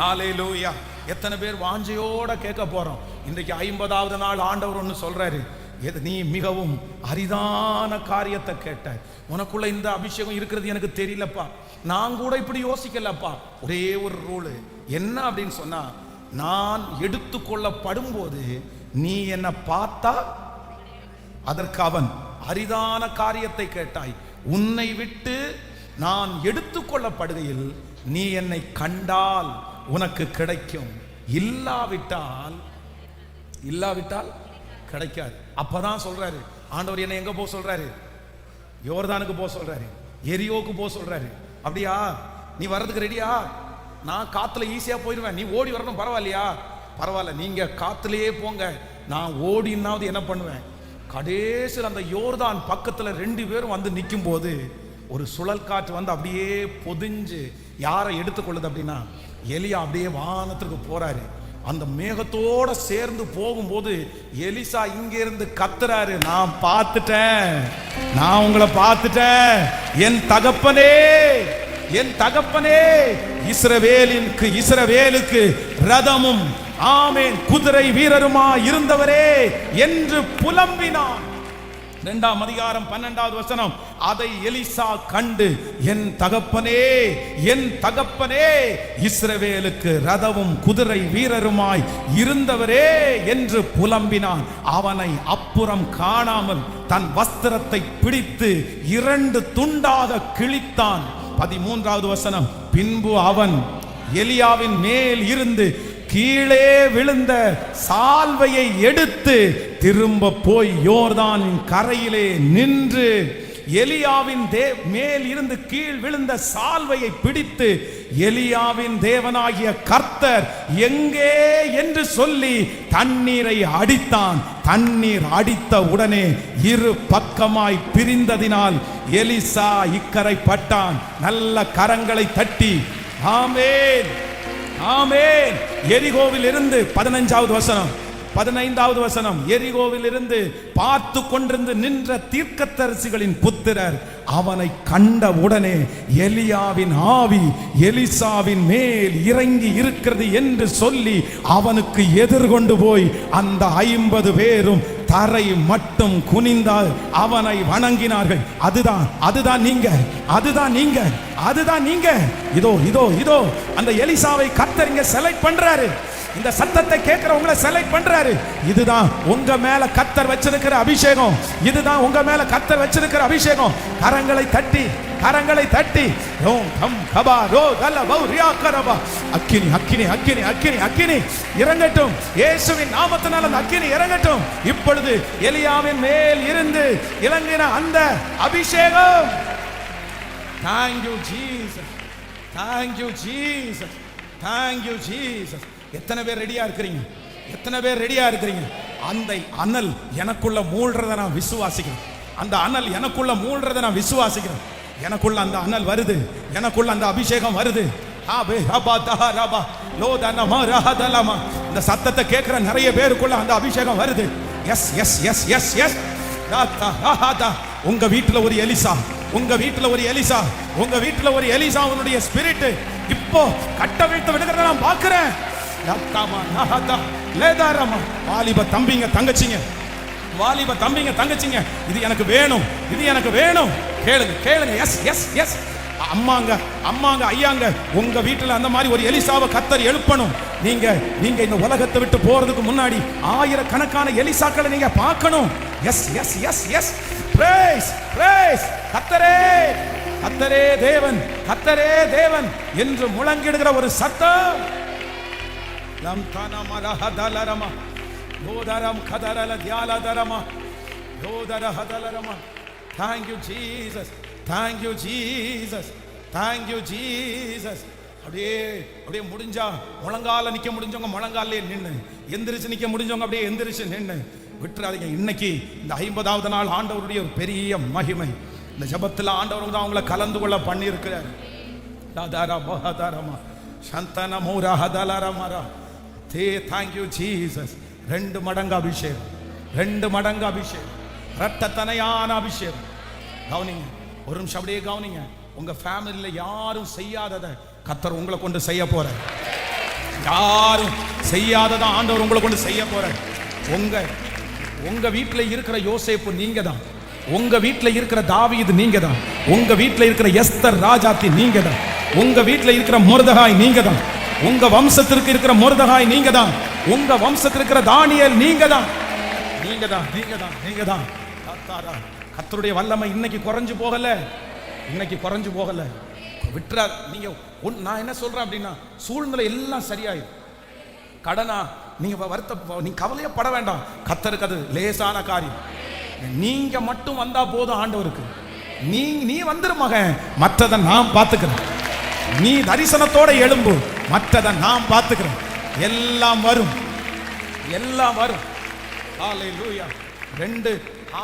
ஹல்லேலூயா. எத்தனை பேர் வாஞ்சையோட கேட்க போறோம். இன்றைக்கு 50வது நாள் ஆண்டவர் ஒன்று சொல்றாரு, நீ மிகவும் அரிதான காரியத்தை கேட்ட, உனக்குள்ள இந்த அபிஷேகம் இருக்கிறது எனக்கு தெரியலப்பா, நான் கூட இப்படி யோசிக்கலப்பா. ஒரே ஒரு ரூல் என்ன அப்படின்னு சொன்னா, நான் எடுத்துக்கொள்ளப்படும் போது நீ என்ன பார்த்தா அதற்கு அவன் அரிதான காரியத்தை கேட்டாய். உன்னை விட்டு நான் எடுத்துக்கொள்ளப்படுகையில் நீ என்னை கண்டால் உனக்கு கிடைக்கும், இல்லாவிட்டால் கிடைக்காது. அப்பதான் சொல்றாரு ஆண்டவர், என்ன எங்க போக சொல்றாரு? யோர்தானுக்கு போக சொல்றாரு, எரியோக்கு போக சொல்றாரு. அப்படியா? நீ வர்றதுக்கு ரெடியா? நான் காத்துல ஈஸியா போயிடுவேன், நீ ஓடி வரணும், பரவாயில்ல, நீங்க காத்துலயே போங்க, நான் ஓடினாவது என்ன பண்ணுவேன்? கடைசியில் அந்த யோர்தான் பக்கத்துல 2 பேரும் நிற்கும் போது ஒரு சுழல் காற்று அப்படியே பொதிஞ்சு யாரை எடுத்துக்கொள்ளுது அப்படின்னா, எலியா அப்படியே வானத்திற்கு போறாரு. அந்த மேகத்தோட சேர்ந்து போகும்போது எலிசா இங்க இருந்து கத்துறாரு, நான் உங்களை பார்த்துட்டேன், என் தகப்பனே, என் தகப்பனே இஸ்ரவேலுக்கு ரதமும் ஆமென் குதிரை வீரருமா இருந்தவரே என்று புலம்பினான். 2ஆம் அதிகாரம் 12வது வசனம். அதை எலிசா கண்டு என் தகப்பனே இஸ்ரவேலுக்கு ரதமும் குதிரை வீரருமாய் இருந்தவரே என்று புலம்பினான். அவனை அப்புறம் காணாமல் தன் வஸ்திரத்தை பிடித்து 2 துண்டாக கிழித்தான். 13வது வசனம். பின்பு அவன் எலியாவின் மேல் இருந்து கீழே விழுந்த சால்வையை எடுத்து திரும்ப போய் யோர்தானின் கரையிலே நின்று எலியாவின் மேல் இருந்து கீழ் விழுந்த சால்வையை பிடித்து எலியாவின் தேவனாகிய கர்த்தர் எங்கே என்று சொல்லி தண்ணீரை அடித்தான். தண்ணீர் அடித்த உடனே 2 பக்கமாய் பிரிந்ததினால் எலிசா இக்கரை பட்டான். நல்ல கரங்களை தட்டி ஆமென் ஆமென். எரிகோவில் இருந்து 15வது வசனம். எரிகோவில் இருந்து பார்த்து கொண்டிருந்து நின்ற தீர்க்கதரிசிகளின் புத்திரர் அவனை கண்ட உடனே எலியாவின் ஆவி எலிசாவின் மேல் இறங்கி இருக்கிறது என்று சொல்லி அவனுக்கு எதிர்கொண்டு போய் அந்த 50 பேரும் தரை மட்டும் குனிந்தால் அவனை வணங்கினார்கள். அதுதான் நீங்க. இதோ அந்த எலிசாவை கர்த்தர் இங்க செலக்ட் பண்றாரு. இந்த சத்தத்தை கேட்கிற உங்களை செலக்ட் பண்றாரு. இதுதான் உங்க மேல கர்த்தர் வச்சிருக்கிற அபிஷேகம். கரங்களை தட்டி அக்கினி இறங்கட்டும். இயேசுவின் நாமத்தினால் அந்த அக்கினி இறங்கட்டும். இப்பொழுது எலியாவின் மேல் இருந்து இறங்கின அந்த அபிஷேகம். Thank you Jesus. எத்தனை பேர் ரெடியா இருக்கிறீங்க? அந்த அனல் எனக்குள்ள மூழ்றத நான் விசுவாசிக்கிறேன். எனக்குள்ள அந்த அனல் வருது. எனக்குள்ள அந்த அபிஷேகம் வருது. இந்த சத்தத்தை கேட்கிற நிறைய பேருக்குள்ள அந்த அபிஷேகம் வருது. எஸ். உங்க வீட்டுல ஒரு எலிசா, உன்னுடைய ஸ்பிரிட் இப்போ கட்ட வைத்து விடுகிறத நான் பார்க்கிறேன். வாலிப தம்பிங்க தங்கச்சிங்க, இது எனக்கு வேணும். கேளுங்க. எஸ். அம்மாங்க ஐயாங்க, உங்க வீட்டுல அந்த மாதிரி ஒரு எலிசாவை கர்த்தர் எழுப்பணும். நீங்க இந்த உலகத்தை விட்டு போறதுக்கு முன்னாடி ஆயிரக்கணக்கான எலிசாக்களை நீங்க பார்க்கணும். எஸ். Praise. கர்த்தரே தேவன் என்று முழங்கிடுகிற ஒரு சத்தம். Thank you Jesus. அப்படியே முடிஞ்சா முழங்கால நிக்க முடிஞ்சவங்க முழங்காலே நின்னு, எந்திரிச்சு நிக்க முடிஞ்சவங்க அப்படியே எந்திரிச்சு நின்னு விட்டுறாதீங்க. இன்னைக்கு இந்த 50வது நாள் ஆண்டவருடைய ஒரு பெரிய மகிமை. இந்த ஜபத்தில் ஆண்டவர் தான் அவங்களை கலந்து கொள்ள பண்ணி இருக்கிறார். Thank you Jesus. 2 மடங்கு அபிஷேகம், இரட்டத்தனையான அபிஷேகம். கவனிங்க, ஒரு நிமிஷம் அப்படியே கவனிங்க. உங்க ஃபேமிலியில யாரும் செய்யாதத கர்த்தர் உங்களை கொண்டு செய்ய போறார். யாரும் செய்யாதத ஆண்டவர் உங்களை கொண்டு செய்ய போறார். உங்க வீட்டுல இருக்கிற யோசேப்பு நீங்க தான். உங்க வீட்டுல இருக்கிற தாவீது நீங்க தான். உங்க வீட்டுல இருக்கிற எஸ்தர் ராஜாத்தி நீங்க தான். உங்க வீட்டுல இருக்கிற மொர்தெகாய் நீங்க தான். உங்க வம்சத்திற்கு இருக்கிற மொர்தெகாய் நீங்க தான். உங்க வம்சத்திற்கு இருக்கிற தானியேல் நீங்க தான். கர்த்தருடைய வல்லமை இன்னைக்கு குறைஞ்சு போகல. விட்டுறா. நீங்க நான் என்ன சொல்றேன் அப்படின்னா, சூழ்நிலை எல்லாம் சரியாயிடும். கடனா நீங்க கவலையப்பட வேண்டாம். கர்த்தருக்கு அது லேசான காரியம். நீங்க மட்டும் வந்தா போதும் ஆண்டவருக்கு. நீ வந்துரு மகன், மற்றதை நான் பார்த்துக்கிறேன். நீ தரிசனத்தோட எழும்பு, மற்றதை நான் பார்த்துக்கிறேன். எல்லாம் வரும். ஹல்லேலூயா. 2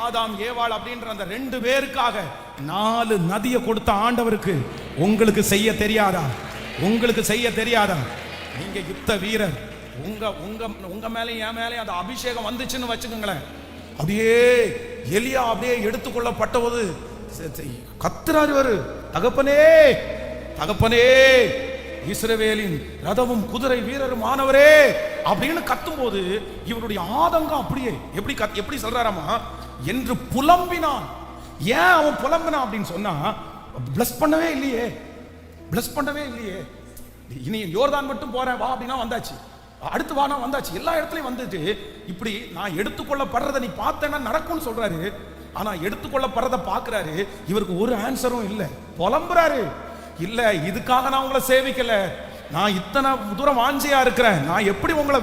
ஆதாம் ஏவாள் அப்படின்ற அந்த 2 பேருக்காக 4 நதியை கொடுத்த ஆண்டவருக்கு உங்களுக்கு செய்ய தெரியாதா? நீங்க யுத்த வீரர். உங்க மேலே என் மேலே அந்த அபிஷேகம் வந்துச்சுன்னு வச்சுக்கோங்களேன். அப்படியே எலியா அப்படியே எடுத்துக்கொள்ளப்பட்டபோது கத்துறாரு, தகப்பனே தகப்பனே, இஸ்ரவேலின் ரதமும் குதிரை வீரரும் ஆனவரே அப்படின்னு கத்தும் போது இவருடைய ஆதங்கம் அப்படியே எப்படி சொல்றாராமா என்று புலம்பினான். ஏன் அவன் புலம்பினான் அப்படின்னு சொன்னா, பிளஸ் பண்ணவே இல்லையே, இனி யோர்தான் மட்டும் போறேன் வா அப்படின்னா வந்தாச்சு, அடுத்து வானா வந்தாச்சு, எல்லா இடத்துலயும் வந்துட்டு இப்படி நான் எடுத்துக்கொள்ளப்படுறதை நீ பார்த்தேன்னா நடக்கும்னு சொல்றாரு. ஆனா எடுத்துக்கொள்ளப்படுறதை பாக்குறாரு, இவருக்கு ஒரு ஆன்சரும் இல்லை, புலம்புறாரு. இல்ல, இதுக்காக நான் உங்களை சேவிக்கல, நான் இத்தனை தூரம் வாஞ்சியா இருக்கிறேன், நான் எப்படி உங்களை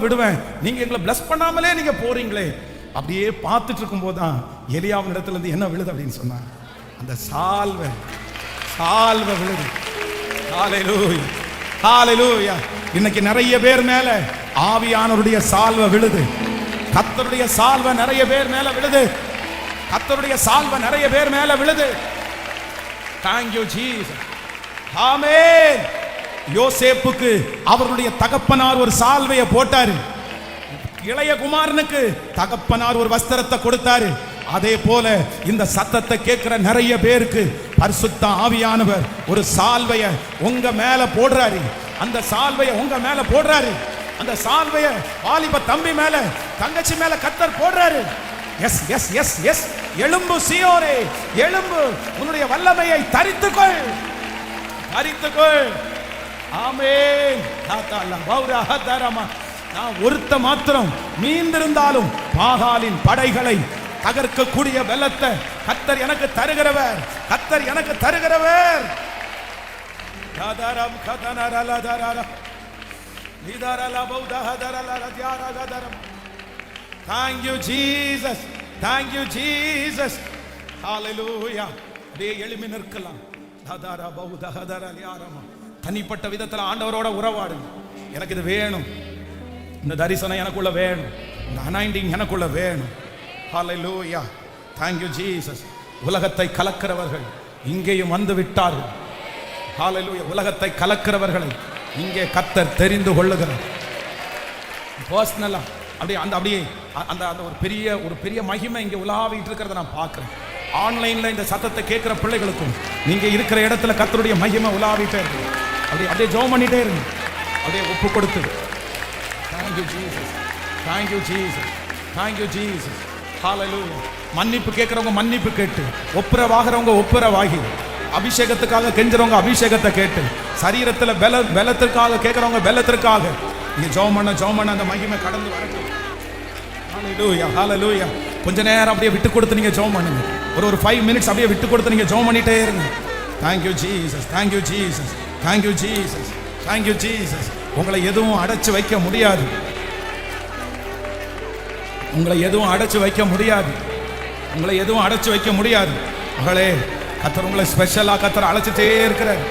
விடுவேன், நீங்க எங்களை பிளஸ் பண்ணாமலே நீங்க போறீங்களே. அப்படியே பார்த்துட்டு இருக்கும் போதுதான் எலியாவின் இடத்துல இருந்து என்ன விழுது அப்படின்னு சொன்னா, அந்த சால்வை விழுது. ஹல்லேலூயா, ஹல்லேலூயா. இன்னைக்கு நிறைய பேர் மேல ஆவியானவருடைய சால்வை விழுது. கர்த்தருடைய சால்வை நிறைய பேர் மேல விழுது. Thank you Jesus. ஆமென். யோசேப்புக்கு அவருடைய தகப்பனார் ஒரு சால்வையை போட்டாரு, இளைய குமாரனுக்கு தகப்பனார் ஒரு வஸ்திரத்தை கொடுத்தாரு. அதே போல இந்த சத்தத்தை கேட்கிற நிறைய பேருக்கு பரிசுத்த ஆவியானவர் ஒரு சால்வையை உங்க மேல போடுறாரு. அந்த சால்வையை உங்க மேல போடுறாரு. அந்த சால்வையை வாலிப தம்பி மேல, தங்கச்சி மேல கர்த்தர் போடுறாரு. Yes yes yes yes. எழும்பு சீயோனே, எழும்பு, உன்னுடைய வல்லமையை தரித்துக்கொள். ஆமென். நான் ஒருத்த மாத்திரம் மீந்திருந்தாலும் பாகாலின் படைகளை தகர்க்கக்கூடிய பலத்தை கர்த்தர் எனக்கு தருகிறவர். Thank you Jesus. Thank you Jesus. Hallelujah. டே எழுமி நிற்கலாம். தனிப்பட்ட விதத்தில் ஆண்டவரோட உறவாடு. எனக்கு இது வேணும், இந்த தரிசனம் எனக்குள்ள வேணும், இந்த அனாயிண்டிங் எனக்குள்ள வேணும். Hallelujah. Thank you Jesus. உலகத்தை கலக்கிறவர்கள் இங்கேயும் வந்து விட்டார்கள். Hallelujah. உலகத்தை கலக்கிறவர்களை இங்கே கர்த்தர் தெரிந்து கொள்ளுகிறார். பர்சனலா அப்படியே அந்த ஒரு பெரிய மகிமை இங்கே உலாவிட்டு இருக்கிறத நான் பார்க்கிறேன். ஆன்லைன்ல இந்த சத்தத்தை கேட்கிற பிள்ளைகளுக்கும் நீங்க இருக்கிற இடத்துல கர்த்தருடைய மகிமை உலாவிட்டே இருக்கு. அப்படியே ஜெபம் பண்ணிட்டே இருங்க, அப்படியே ஒப்பு கொடுத்து. Thank you Jesus. Thank you Jesus. Thank you Jesus. Hallelujah. மன்னிப்பு கேட்கிறவங்க மன்னிப்பு கேட்டு, ஒப்புரவாகிறவங்க ஒப்புரவாகி, அபிஷேகத்துக்காக கெஞ்சுறவங்க அபிஷேகத்தை கேட்டு, சரீரத்துல பலத்திற்காக கேட்கிறவங்க பலத்திற்காக நீங்க ஜெபம் பண்ண அந்த மகிமை கடந்து வரட்டும். ஹalleluya, ஹalleluya. கொஞ்ச நேரம் அப்படியே விட்டு கொடுத்து நீங்க ஜெபம் பண்ணுங்க. ஒரு 5 minutes அப்படியே விட்டு கொடுத்து நீங்க ஜெபம் பண்ணிட்டே இருங்க. Thank you Jesus. Thank you Jesus. Thank you Jesus. Thank you Jesus. உங்களை எதுவும் அடைச்சு வைக்க முடியாது. உங்களை எதுவும் அடைச்சு வைக்க முடியாது. மகளே, கர்த்தர் உங்களை ஸ்பெஷலா கர்த்தர் அழைச்சிட்டே இருக்கிறார்.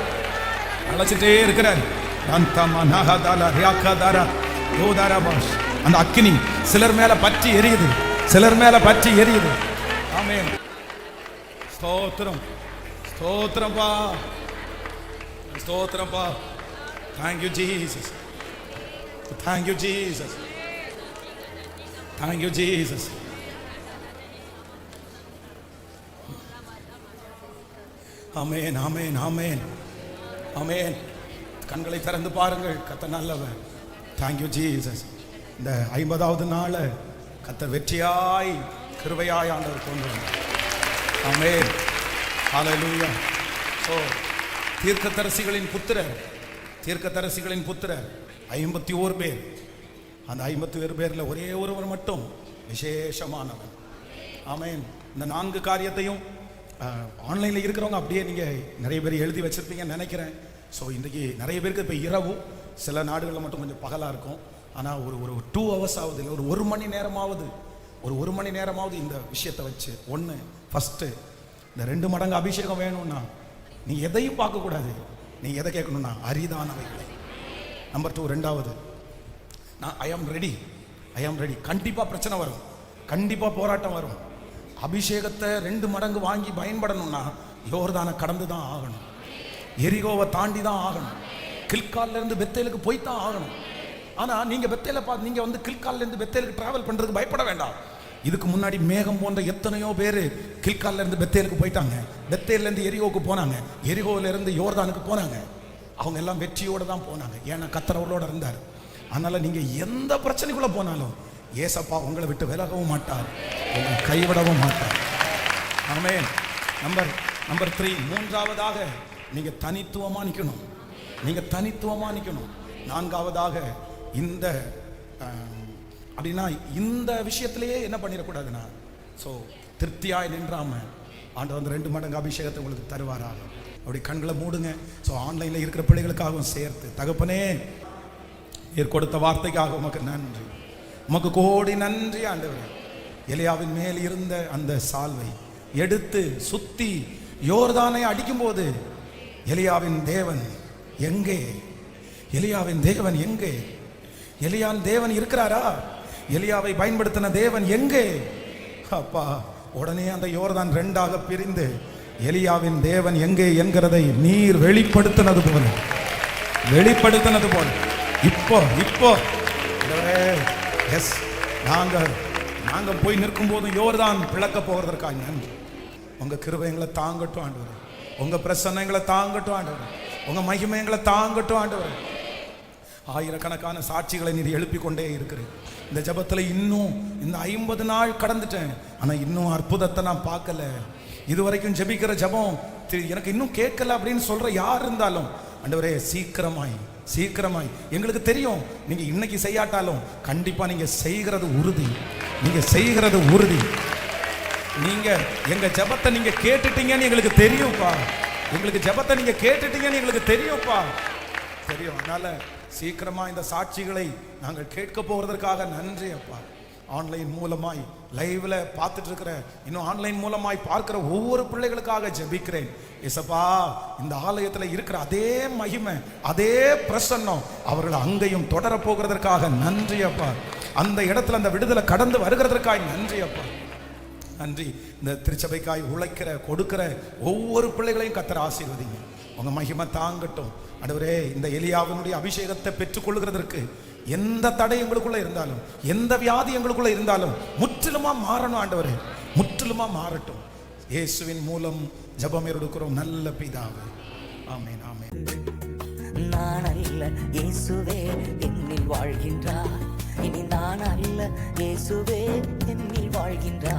அந்த அக்கினி சிலர் மேல பற்றி எரியுது. ஆமென். ஸ்தோத்திரம். Thank you Jesus. Thank you Jesus. Thank you Jesus. ஆமென், ஆமென், ஆமென், ஆமென். கண்களை திறந்து பாருங்கள், கர்த்தர் நல்லவர். Thank you Jesus. இந்த 50வது நாள் கர்த்தர் வெற்றியாய் கிருபையாய் ஆண்டவர் கொண்டு வந்தார். ஆமென். ஹalleluya. தீர்க்கதரிசிகளின் புத்திரர் 51 பேர். அந்த 51 பேர்ல ஒரே ஒருவர் மட்டும் விசேஷமானவர். ஆமென். இந்த 4 காரியத்தையும் ஆன்லைன்ல இருக்கிறவங்க அப்படியே நீங்க நிறைய பேர் எழுதி வச்சிருப்பீங்கன்னு நினைக்கிறேன். ஸோ இன்றைக்கு நிறைய பேருக்கு இப்போ இரவு, சில நாடுகளில் மட்டும் கொஞ்சம் பகலாக இருக்கும். ஆனால் ஒரு 2 hours ஆகுது, இல்லை ஒரு மணி நேரமாவது இந்த விஷயத்தை வச்சு ஃபஸ்ட்டு இந்த 2 மடங்கு அபிஷேகம் வேணும்னா நீங்கள் எதையும் பார்க்கக்கூடாது. நீங்கள் எதை கேட்கணும்னா அரிதானவைகளை. நம்பர் 2, 2வது நான் ஐ ஆம் ரெடி. கண்டிப்பாக பிரச்சனை வரும், கண்டிப்பாக போராட்டம் வரும். அபிஷேகத்தை 2 மடங்கு வாங்கி பயன்படணும்னா யோர்தானை கடந்து தான் ஆகணும், எரிகோவை தாண்டி தான் ஆகணும், கில்கால்ல இருந்து பெத்தேலுக்கு போய் தான் ஆகணும். ஆனால் நீங்கள் பெத்தேலை பார்த்து நீங்கள் கில்கால்ல இருந்து பெத்தேலுக்கு டிராவல் பண்ணுறதுக்கு பயப்பட வேண்டாம். இதுக்கு முன்னாடி மேகம் போன்ற எத்தனையோ பேர் கில்கால்ல இருந்து பெத்தேலுக்கு போயிட்டாங்க, பெத்தேல்ல இருந்து எரிகோவுக்கு போனாங்க, எரிகோவில இருந்து யோர்தானுக்கு போனாங்க. அவங்க எல்லாம் வெற்றியோடு தான் போனாங்க. ஏன்னா கர்த்தர் அவர்களோட இருந்தார். அதனால நீங்க எந்த பிரச்சனைக்குள்ள போனாலும் ஏசப்பா உங்களை விட்டு விலகவும் மாட்டார், உங்களை கைவிடவும் மாட்டார். ஆமென். நம்பர் 3, மூன்றாவதாக நீங்க தனித்துவமா நிக்கணும். நீங்க தனித்துவமா நிக்கணும். நான்காவதாக இந்த அப்படின்னா இந்த விஷயத்திலேயே என்ன பண்ணிடக்கூடாதுன்னா, ஸோ திருப்தியாய் நின்றாம ஆண்டவர் வந்து 2 மடங்கு அபிஷேகத்தை உங்களுக்கு தருவாராக. அப்படி கண்களை மூடுங்க. ஸோ ஆன்லைனில் இருக்கிற பிள்ளைகளுக்காகவும் சேர்த்து, தகப்பனே நீர் கொடுத்த வார்த்தைக்காக உமக்கு நன்றி, உமக்கு கோடி நன்றி ஆண்டவரே. எலியாவின் மேல் இருந்த அந்த சால்வை எடுத்து சுத்தி யோர்தானை அடிக்கும்போது எலியாவின் தேவன் எங்கே? எலியாவின் தேவன் எங்கே? எலியான் தேவன் இருக்கிறாரா? எலியாவை பயன்படுத்தின தேவன் எங்கே? அப்பா, உடனே அந்த யோர்தான் 2ஆக பிரிந்து எலியாவின் தேவன் எங்கே என்கிறதை நீர் வெளிப்படுத்தினது போல இப்போ எஸ் நாங்க போய் நிற்கும் போதும் யோர்தான் பிளக்க போகிறதற்காக நன்றி. உங்க கிருபை எங்களை தாங்கட்டும் ஆண்டவரே, உங்க பிரசன்னம் எங்களை தாங்கட்டும் ஆண்டவரே, உங்க மகிமை எங்களை தாங்கட்டும் ஆண்டவரே. ஆயிரக்கணக்கான சாட்சிகளை நீர் எழுப்பி கொண்டே இருக்கிறேன். இந்த ஜபத்தில் இன்னும் இந்த 50 நாள் கடந்துட்டேன், ஆனால் இன்னும் அற்புதத்தை நான் பார்க்கல. இதுவரைக்கும் ஜபிக்கிற ஜபம் எனக்கு இன்னும் கேட்கல அப்படின்னு சொல்ற யார் இருந்தாலும் ஆண்டவரே சீக்கிரமாய் எங்களுக்கு தெரியும் நீங்க இன்னைக்கு செய்யாட்டாலும் கண்டிப்பா நீங்க செய்கிறது உறுதி. நீங்க எங்க ஜபத்தை நீங்க கேட்டுட்டீங்கன்னு எங்களுக்கு தெரியும்ப்பா. தெரியும். அதனால சீக்கிரமா இந்த சாட்சிகளை நாங்கள் கேட்க போறதற்காக நன்றி அப்பா. ஆன்லைன் மூலமாய் லைவ்ல பார்த்துட்டு இருக்கிற, இன்னும் ஆன்லைன் மூலமாய் பார்க்கிற ஒவ்வொரு பிள்ளைகளுக்காக ஜெபிக்கிறேன். ஏசப்பா, இந்த ஆலயத்தில் இருக்கிற அதே மகிமை, அதே பிரசன்னம் அவர்கள் அங்கேயும் தொடர போகிறதற்காக நன்றி அப்பா. அந்த இடத்துல அந்த விடுதலை கடந்து வருகிறதற்காக நன்றி அப்பா. நன்றி. இந்த திருச்சபைக்காய் உழைக்கிற கொடுக்கிற ஒவ்வொரு பிள்ளைகளையும் கர்த்தர் ஆசீர்வதிங்க. உங்க மகிமை தாங்கட்டும் ஆண்டவரே. இந்த எலியாவினுடைய அபிஷேகத்தை பெற்றுக்கொள்கிறதற்கு எந்த தடை எங்களுக்குள்ள இருந்தாலும், எந்த வியாதி எங்களுக்குள்ள இருந்தாலும் முற்றிலுமா மாறணும் ஆண்டவரே, முற்றிலுமா மாறட்டும். இயேசுவின் மூலம் ஜெபம் எடுக்கிறோம் நல்ல பிதாவே. ஆமென், ஆமென். நான் அல்ல இயேசுவே என்னில் வாழ்கின்றார், இனி நான் அல்ல இயேசுவே என்னில் வாழ்கின்றார்.